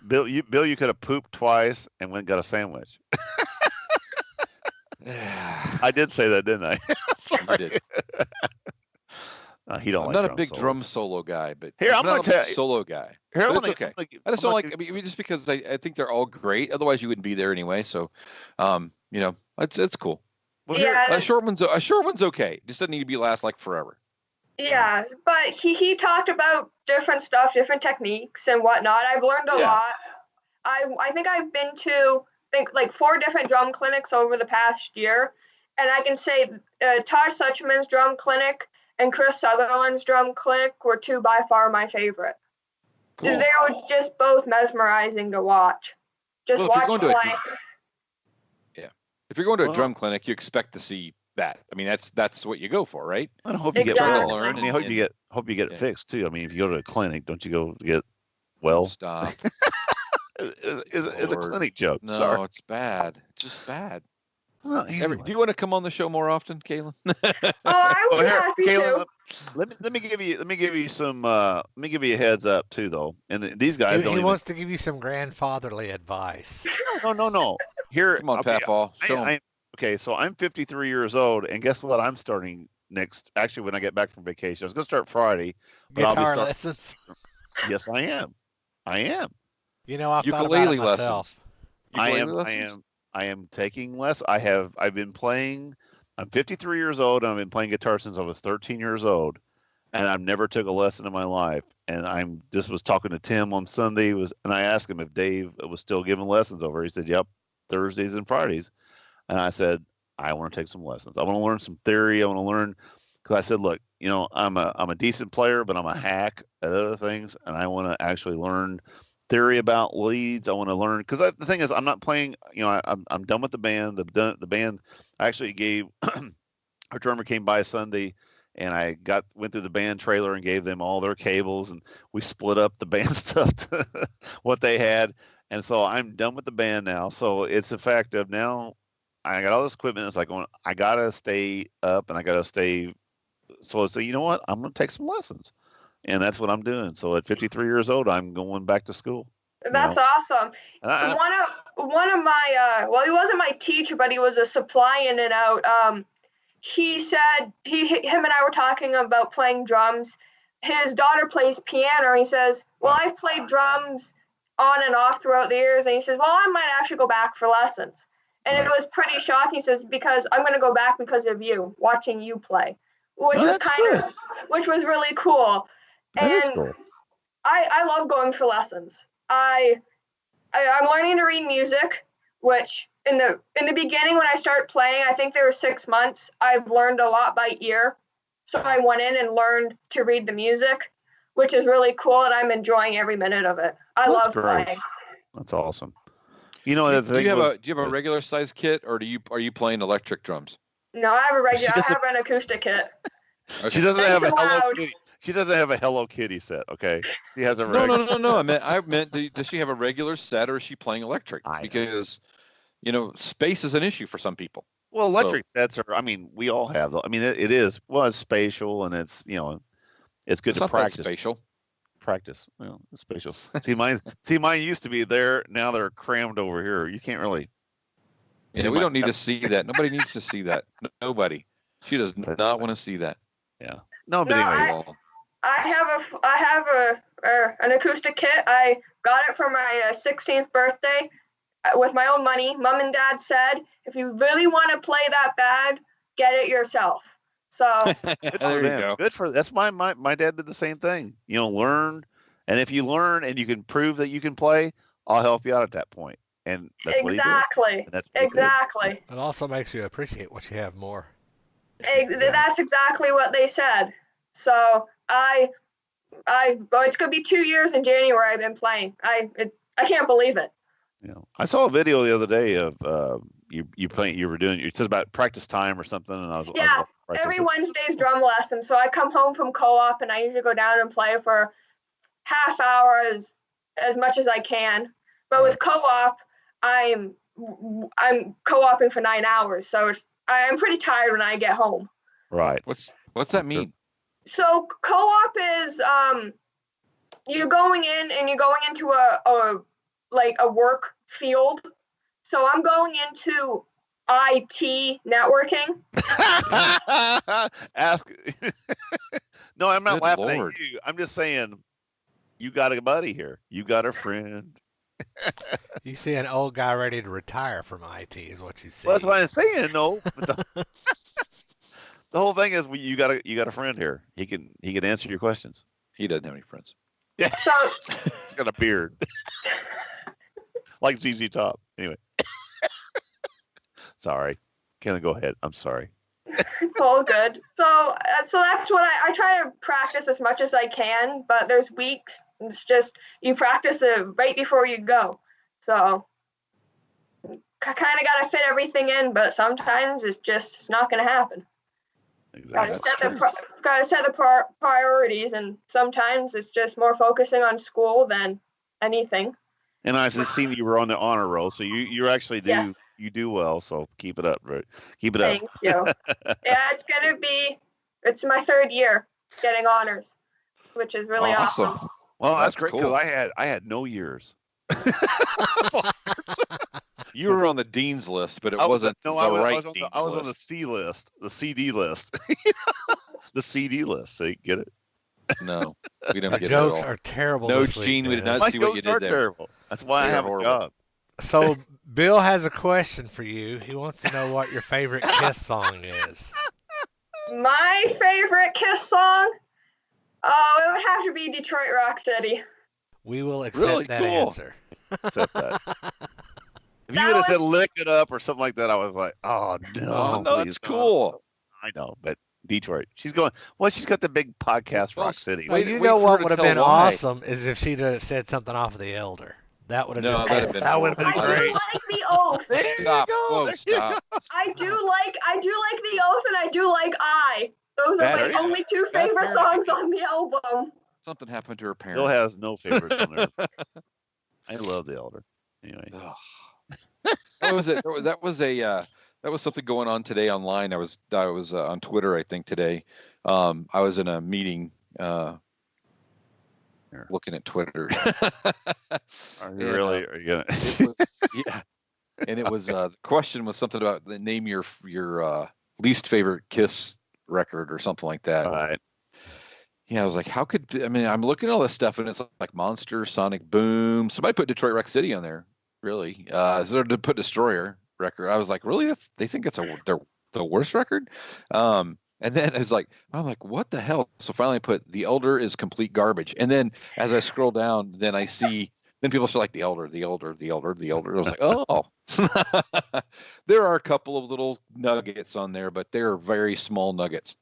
Bill, you could have pooped twice and went and got a sandwich. I did say that, didn't I? You did. I'm not a big drum solo guy, but here I'm not a big solo guy. Here, it's okay. I just don't like. I mean, just because I think they're all great. Otherwise, you wouldn't be there anyway. So, it's cool. Well, yeah, a short one's okay. Just doesn't need to be last like forever. Yeah, but he talked about different stuff, different techniques and whatnot. I've learned a lot. I think I've been to like 4 different drum clinics over the past year, and I can say Todd Sucherman's drum clinic and Chris Sutherland's drum clinic were 2 by far my favorite. Cool. They were just both mesmerizing to watch. Watch play. If you're going to a drum clinic, you expect to see that. I mean, that's what you go for, right? I hope you get well. Learn. I mean, hope you get it fixed too. I mean, if you go to a clinic, don't you go get well? Stop. It's a clinic joke. No, Sorry. It's bad. It's just bad. Well, anyway. Do you want to come on the show more often, Cailin? I would be happy Cailin, to. Let me give you some. Let me give you a heads up too, though. And these guys He wants to give you some grandfatherly advice. No. Here, come on, Papaw. Okay, so I'm 53 years old, and guess what? I'm starting next. Actually, when I get back from vacation, I was going to start Friday. But Guitar lessons. Yes, I am. You know, I've thought about it myself. I am taking less. I've been playing. I'm 53 years old, and I've been playing guitar since I was 13 years old, and I've never took a lesson in my life. And I'm just was talking to Tim on Sunday, and I asked him if Dave was still giving lessons over. He said, "Yep, Thursdays and Fridays." And I said, I want to take some lessons. I want to learn some theory. I want to learn, because I said, look, I'm a decent player, but I'm a hack at other things, and I want to actually learn theory about leads. I want to learn, because the thing is, I'm not playing. I'm done with the band. The band actually gave our drummer came by Sunday, and I went through the band trailer and gave them all their cables, and we split up the band stuff to what they had, and so I'm done with the band now. So it's the fact of now. I got all this equipment. It's like I gotta stay up, and I gotta stay. So I say, you know what? I'm gonna take some lessons, and that's what I'm doing. So at 53 years old, I'm going back to school. That's awesome. One of my he wasn't my teacher, but he was a supply in and out. He said him and I were talking about playing drums. His daughter plays piano. And he says, "Well, I've played drums on and off throughout the years," and he says, "Well, I might actually go back for lessons." And it was pretty shocking. He says, because I'm going to go back because of you, watching you play, which was really cool. That is cool. I love going for lessons. I'm learning to read music, which in the beginning when I started playing, I think there were 6 months, I've learned a lot by ear. So I went in and learned to read the music, which is really cool, and I'm enjoying every minute of it. I love playing. That's awesome. Do you have a regular size kit, or are you playing electric drums? No, I have an acoustic kit. She doesn't have a Hello Kitty. She doesn't have a Hello Kitty set. Okay, she has a regular. No. I meant, does she have a regular set, or is she playing electric? Because space is an issue for some people. Well, electric sets are. I mean, we all have them. I mean, it is. Well, it's spatial, and it's it's good to practice. That spatial. Practice. It's spatial. Mine used to be there. Now they're crammed over here. You can't really. Yeah, we don't need to see that. Nobody needs to see that. Nobody. She does not want to see that. Yeah. No, but anyway. I have an acoustic kit. I got it for my 16th birthday with my own money. Mom and Dad said, if you really want to play that bad, get it yourself. So there you go. Good for that's my dad did the same thing. Learn, and if you learn and you can prove that you can play, I'll help you out at that point. And that's what he did. And exactly. It also makes you appreciate what you have more. That's exactly what they said. So it's gonna be 2 years in January I've been playing. I can't believe it. I saw a video the other day of you playing. You were doing. It said about practice time or something, and I was Yeah, every Wednesday's drum lesson. So I come home from co-op and I usually go down and play for half hour as much as I can. But with co-op, I'm co-oping for 9 hours, so I'm pretty tired when I get home. Right. What's that mean? So co-op is you're going in and you're going into a work field. So I'm going into IT networking. Ask. No, I'm not Good laughing Lord. at you. I'm just saying, you got a buddy here. You got a friend. You see an old guy ready to retire from IT is what you see. Well, that's what I'm saying. No, but the whole thing is you got a friend here. He can answer your questions. He doesn't have any friends. Yeah, So he's got a beard, like ZZ Top. Anyway, sorry. Can I go ahead? I'm sorry. it's all good. So that's what I try to practice as much as I can, but there's weeks it's just you practice it right before you go. So I kind of got to fit everything in, but sometimes it's not going to happen. Exactly. Got to set the priorities, and sometimes it's just more focusing on school than anything. And I seen you were on the honor roll, so you actually do Yes. you do well. So keep it up, right? Keep it up. Thank you. Yeah, it's my 3rd year getting honors, which is really awesome. Well, that's That's great cool. because I had no years. You were on the dean's list, but it wasn't the right dean's list. I was on the C list, the CD list, the CD list. So you get it. No, we don't The get jokes it at all. are terrible. No, this week, Gene, we did Dennis. not My see what you jokes are did there. terrible. That's why I They're have horrible. a job. So Bill has a question for you. He wants to know what your favorite Kiss song is. My favorite Kiss song? Oh, it would have to be Detroit Rock City. We will accept Really that cool. answer. Except that. If you would have said lick it up or something like that, I was like, oh no. Oh, no, please it's don't. cool. I know, but Detroit. She's going. Well, she's got the big podcast, Rock City. Well, Wait- you wait know for her what to would have tell been why. awesome is if she'd have said something off of The Elder. That would have No, just that'd have been That would have been I great. do like The Oath. There you Stop. go. Whoa, There you stop. go. I do like The Oath and I do like I. Those are That- my only 2 that favorite parody- songs on the album. Something happened to her Bill parents. has no favorites on there. I love the Elder. Anyway, Ugh. That was something going on today online. I was on Twitter, I think today. I was in a meeting looking at Twitter. are you really? Are you gonna? Yeah, and it was the question was something about name your least favorite Kiss record or something like that. All right. Yeah, I was like, I'm looking at all this stuff and it's like Monster, Sonic Boom. Somebody put Detroit Rock City on there, really. So to put Destroyer record, I was like, really? They think it's the worst record? And then it's like, I'm like, what the hell? So finally I put The Elder is complete garbage. And then as I scroll down, then I see, then people start like The Elder, The Elder, The Elder, The Elder. I was like, oh. There are a couple of little nuggets on there, but they're very small nuggets.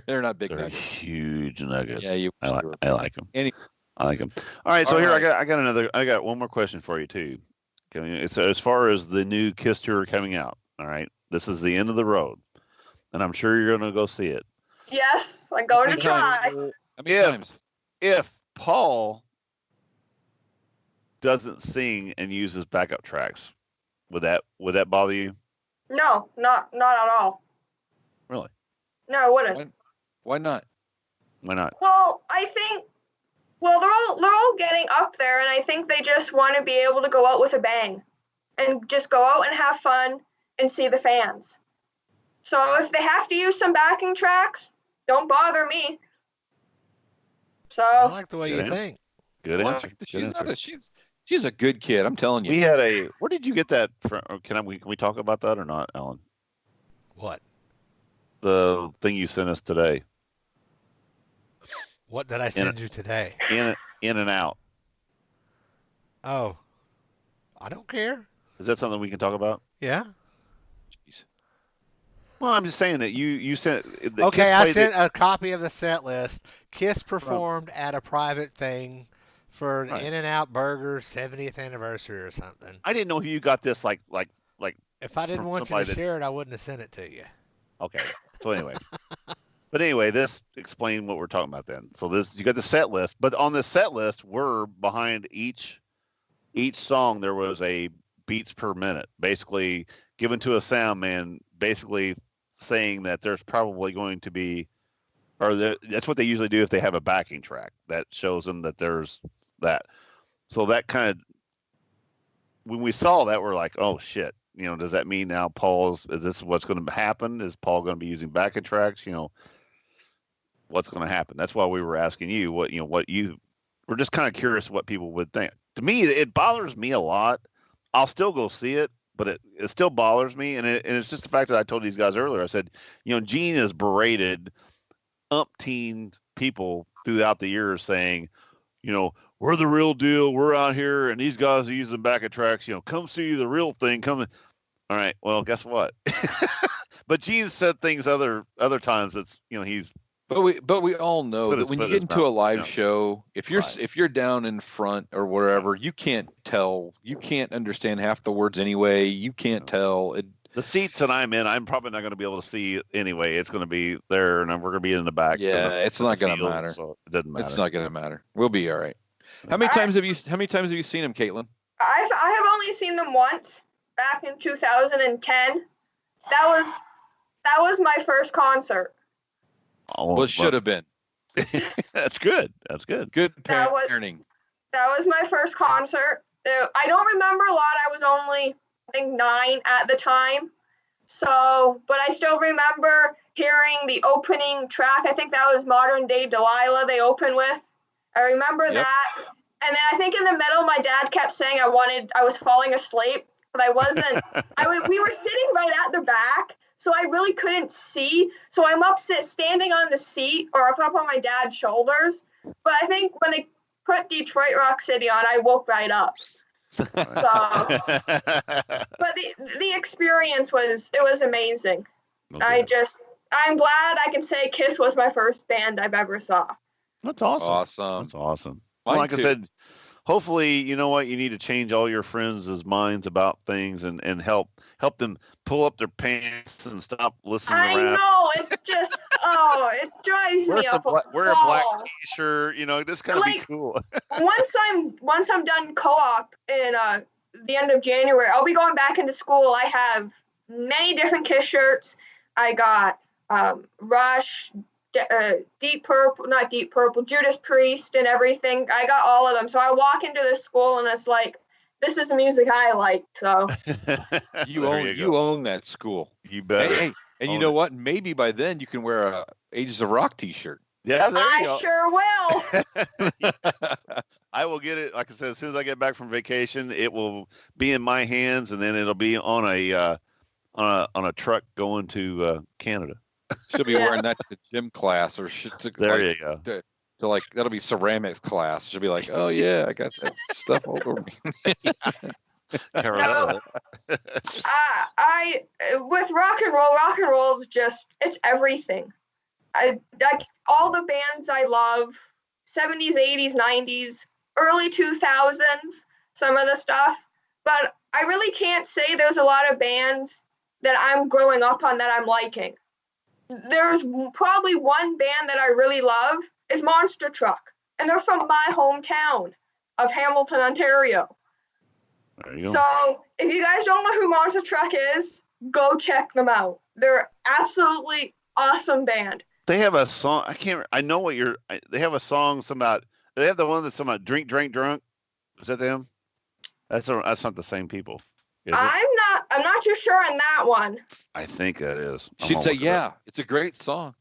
They're not big They're nuggets. huge nuggets. Yeah, I like them. Any- I like them. All right, so All here right. I got one more question for you too. Okay, so as far as the new Kiss tour coming out, all right, this is the end of the road, and I'm sure you're going to go see it. Yes, I'm going to try. How many Yeah. times? If Paul doesn't sing and uses backup tracks, would that bother you? No, not at all. Really? No, it wouldn't. Why not? Why not? Well, I think they're all getting up there, and I think they just want to be able to go out with a bang, and just go out and have fun and see the fans. So if they have to use some backing tracks, don't bother me. So I like the way Good you answer. think. Good answer. She's Good not answer. she's a good kid. I'm telling you. We had a. Where did you get that from? Can we talk about that or not, Alan? What? The thing you sent us today, What did I send you today? in and out. Oh, I don't care. Is that something we can talk about? Yeah. Jeez. Well, I'm just saying that you sent. the Okay, Kiss I played sent it- a copy of the set list. Kiss performed at a private thing for an Right. In-N-Out Burger 70th anniversary or something. I didn't know if you got this like If I didn't from want you somebody to that- share it, I wouldn't have sent it to you. Okay. So anyway. But anyway, this explain what we're talking about then. So this you got the set list, but on the set list, we're behind each song there was a beats per minute, basically given to a sound man, basically saying that there's probably going to be, that's what they usually do if they have a backing track that shows them that there's that. So that kind of, when we saw that, we're like, oh shit, does that mean now is this what's going to happen? Is Paul going to be using backing tracks? What's going to happen? That's why we were asking you we're just kind of curious what people would think. To me, it bothers me a lot. I'll still go see it, but it still bothers me. And it's just the fact that I told these guys earlier, I said, Gene has berated umpteen people throughout the years saying, we're the real deal. We're out here and these guys are using backing tracks, come see the real thing. Come. All right. Well, guess what? But Gene said things other times that's, he's, But we all know that when you get into a live show, if you're down in front or wherever, you can't tell, you can't understand half the words anyway. You can't tell. The seats that I'm in, I'm probably not going to be able to see anyway. It's going to be there, and we're going to be in the back. Yeah, it's not going to matter. So it doesn't matter. It's not going to matter. We'll be all right. How many times have you seen him, Cailin? I have only seen them once, back in 2010. That was my first concert. Oh, well, it should have been. That's good. That's good. Good parenting. That was my first concert. I don't remember a lot. I was only, I think, 9 at the time. So, but I still remember hearing the opening track. I think that was Modern Day Delilah they opened with. I remember that. And then I think in the middle, my dad kept saying I was falling asleep, but I wasn't. We were sitting right at the back, so I really couldn't see. So I'm standing on the seat or up on my dad's shoulders. But I think when they put Detroit Rock City on, I woke right up. So, but the experience was amazing. Okay. I'm glad I can say Kiss was my first band I've ever saw. That's awesome. That's awesome. Well, like I said, hopefully, you know what, you need to change all your friends' minds about things and help them pull up their pants and stop listening to rap. I know, it's just, it drives me up. Wear a black t-shirt, this kind of be cool. once I'm done co-op in the end of January, I'll be going back into school. I have many different Kiss shirts. I got Rush, Deep Purple, Judas Priest, and everything. I got all of them. So I walk into this school and it's like, this is the music I like. So you own that school. You better. Hey, and you know what? Maybe by then you can wear a Ages of Rock T-shirt. Yeah, there you go. I sure will. I will get it. Like I said, as soon as I get back from vacation, it will be in my hands, and then it'll be on a truck going to Canada. She'll be wearing that to gym class or there you go. To like, that'll be ceramics class. She'll be like, oh yeah, I got that stuff all over me. I with rock and roll is just, it's everything. I like all the bands I love, 70s, 80s, 90s, early 2000s, some of the stuff. But I really can't say there's a lot of bands that I'm growing up on that I'm liking. There's probably one band that I really love is Monster Truck, and they're from my hometown of Hamilton, Ontario. There you go. So if you guys don't know who Monster Truck is, go check them out. They're absolutely awesome band. They have a song. They have a song about. They have the one that's about drink, drunk. Is that them? That's not the same people. I'm not too sure on that one. I think that is. She'd say, yeah, it's a great song.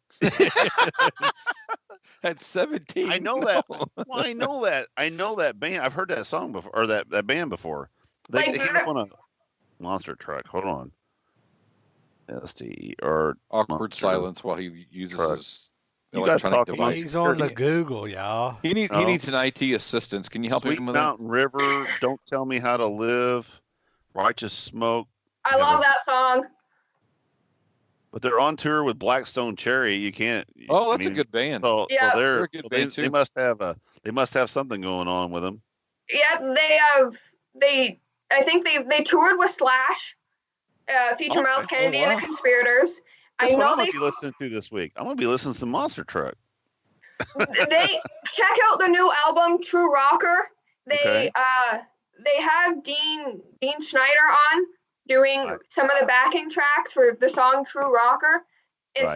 At 17. I know that. Well, I know that. I know that band. I've heard that song before, or that band before. They came up on a Monster Truck. Hold on. ST or awkward silence while he uses his electronic device. He's on the Google, y'all. He needs an IT assistance. Can you help him with Mountain River, Don't Tell Me How to Live, Righteous Smoke. I love that song. But they're on tour with Blackstone Cherry. You can't. Oh, that's a good band. So, Yeah. They're a good band too. They must have something going on with them. Yeah, they have. I think they toured with Slash, feature Miles Kennedy and the Conspirators. That's I what know I'm gonna be listening to this week. I'm gonna be listening to some Monster Truck. They check out the new album True Rocker. They have Dean Schneider on doing some of the backing tracks for the song True Rocker. It's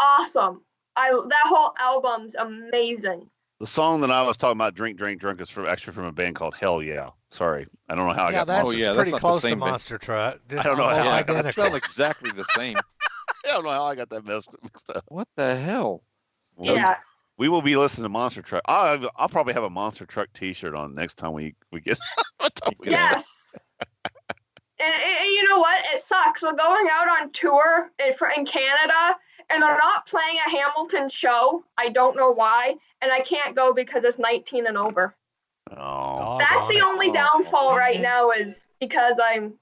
awesome. That whole album's amazing. The song that I was talking about, Drink, Drink, Drunk, is from a band called Hell Yeah. Sorry. I don't know how I got that's pretty that's close to Monster Truck. I don't know how I got that. Sounds exactly the same. I don't know how I got that mixed up. What the hell? Yeah. We will be listening to Monster Truck. I'll probably have a Monster Truck T-shirt on next time we get. Yes. And you know what? It sucks. We're going out on tour in Canada, and they're not playing a Hamilton show. I don't know why, and I can't go because it's 19 and over. Oh. That's the only downfall right now is because I'm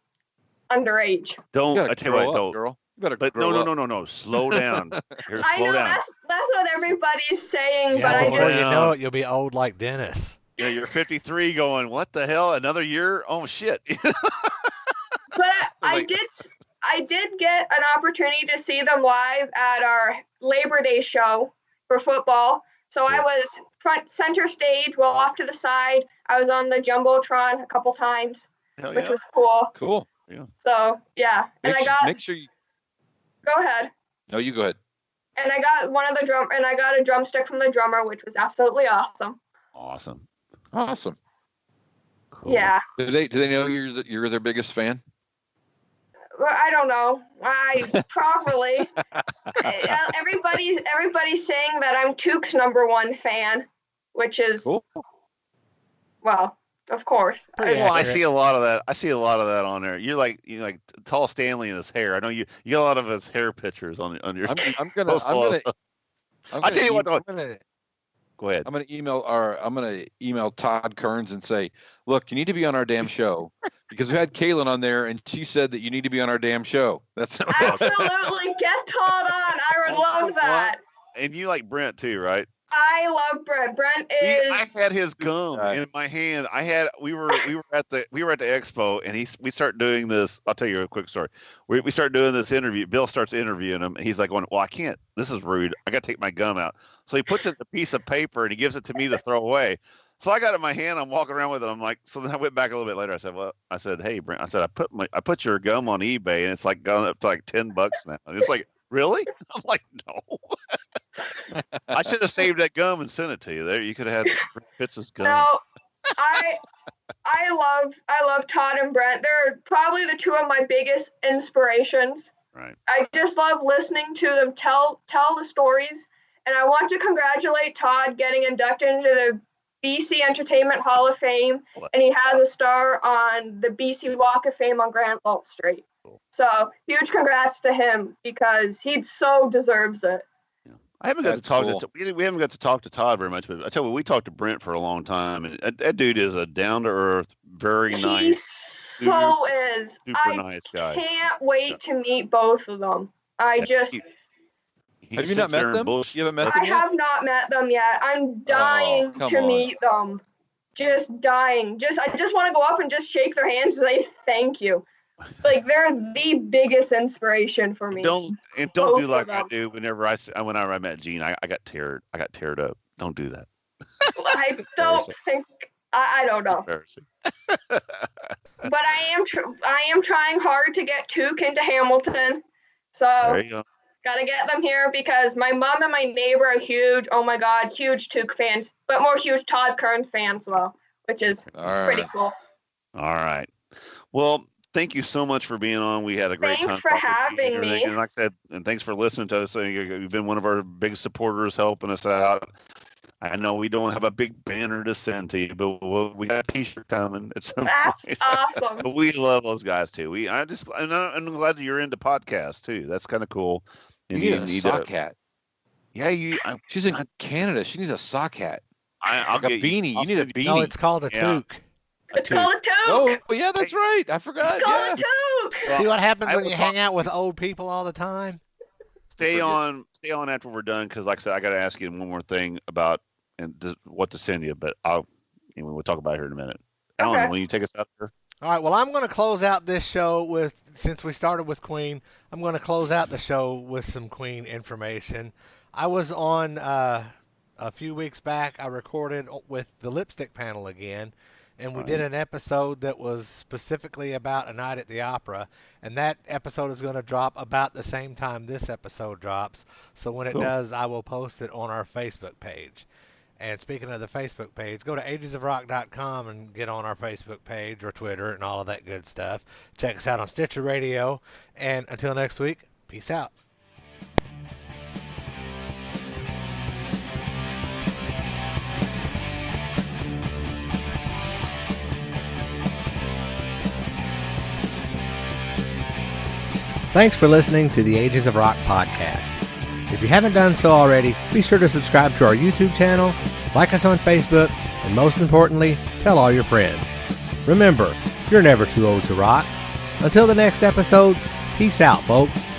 underage. I tell you what, don't. Girl. You better no. Slow down. I know that's what everybody's saying, yeah, but before you know it, you'll be old like Dennis. Yeah, you're 53 going, what the hell? Another year? Oh shit. But I did get an opportunity to see them live at our Labor Day show for football. So I was front center stage, well off to the side. I was on the Jumbotron a couple times, which was cool. Cool. Yeah. So yeah, make sure you go ahead. No, you go ahead. And I got a drumstick from the drummer, which was absolutely awesome. Awesome. Cool. Yeah. Do they know you're their biggest fan? Well, I don't know. Probably. Everybody's saying that I'm Took's #1 fan, which is cool. Well, of course. Well, I see a lot of that on there. You're like Tall Stanley and his hair. I know you get a lot of his hair pictures on your. I'm gonna. I tell you what. Go ahead. I'm gonna email Todd Kearns and say, look, you need to be on our damn show because we had Cailin on there and she said that you need to be on our damn show. That's absolutely get Todd on. I would love that. And you like Brent too, right? I love Brent. Brent is. I had his gum in my hand. We were at the expo, and we start doing this. I'll tell you a quick story. We start doing this interview. Bill starts interviewing him, and he's like, "Well, I can't. This is rude. I got to take my gum out." So he puts it in a piece of paper, and he gives it to me to throw away. So I got it in my hand. I'm walking around with it. I'm like, so then I went back a little bit later. I said, "Hey, Brent," I said, I put your gum on eBay, and it's like gone up to like $10 now." And it's like, really? I'm like, no. I should have saved that gum and sent it to you. There, you could have had Fitz's gum. No, I love Todd and Brent. They're probably the two of my biggest inspirations. Right. I just love listening to them tell the stories, and I want to congratulate Todd getting inducted into the BC Entertainment Hall of Fame, and he has a star on the BC Walk of Fame on Grand Vault Street. Cool. So huge congrats to him because he so deserves it. I haven't got to talk we haven't got to talk to Todd very much, but I tell you, we talked to Brent for a long time, and that dude is a down to earth, very nice. He so is. Super nice guy. I can't wait to meet both of them. Have you not met them? You haven't met them yet? I have not met them yet. I'm dying to meet them. Just dying. I just want to go up and just shake their hands and say thank you. Like they're the biggest inspiration for me. Don't do like I do whenever I met Gene. I got teared up. Don't do that. I don't think. I don't know. But I am trying hard to get Took into Hamilton. So there you go. Gotta get them here because my mom and my neighbor are huge. Oh my God, huge Took fans, but more huge Todd Kearns fans though, which is pretty cool. All right. Well, thank you so much for being on. We had a great time. Thanks for having me. And like I said, and thanks for listening to us. You've been one of our big supporters, helping us out. I know we don't have a big banner to send to you, but we got a T-shirt coming. That's awesome. But we love those guys too. I'm glad that you're into podcasts too. That's kind of cool. And you need a sock hat. Yeah, she's in Canada. She needs a sock hat. I'll get a beanie. You need a beanie. No, it's called a toque. It's called a toque. Oh, yeah, that's right. I forgot. It's called a toque. See what happens when you hang out with old people all the time? stay on after we're done, because like I said, I got to ask you one more thing about what to send you, but we'll talk about it here in a minute. Okay. Alan, will you take us out there? All right, well, I'm going to close out this show since we started with Queen, I'm going to close out the show with some Queen information. I was on a few weeks back, I recorded with the Lipstick Panel again, and we did an episode that was specifically about A Night at the Opera, and that episode is going to drop about the same time this episode drops. So when it does, I will post it on our Facebook page. And speaking of the Facebook page, go to agesofrock.com and get on our Facebook page or Twitter and all of that good stuff. Check us out on Stitcher Radio. And until next week, peace out. Thanks for listening to the Ages of Rock podcast. If you haven't done so already, be sure to subscribe to our YouTube channel, like us on Facebook, and most importantly, tell all your friends. Remember, you're never too old to rock. Until the next episode, peace out, folks.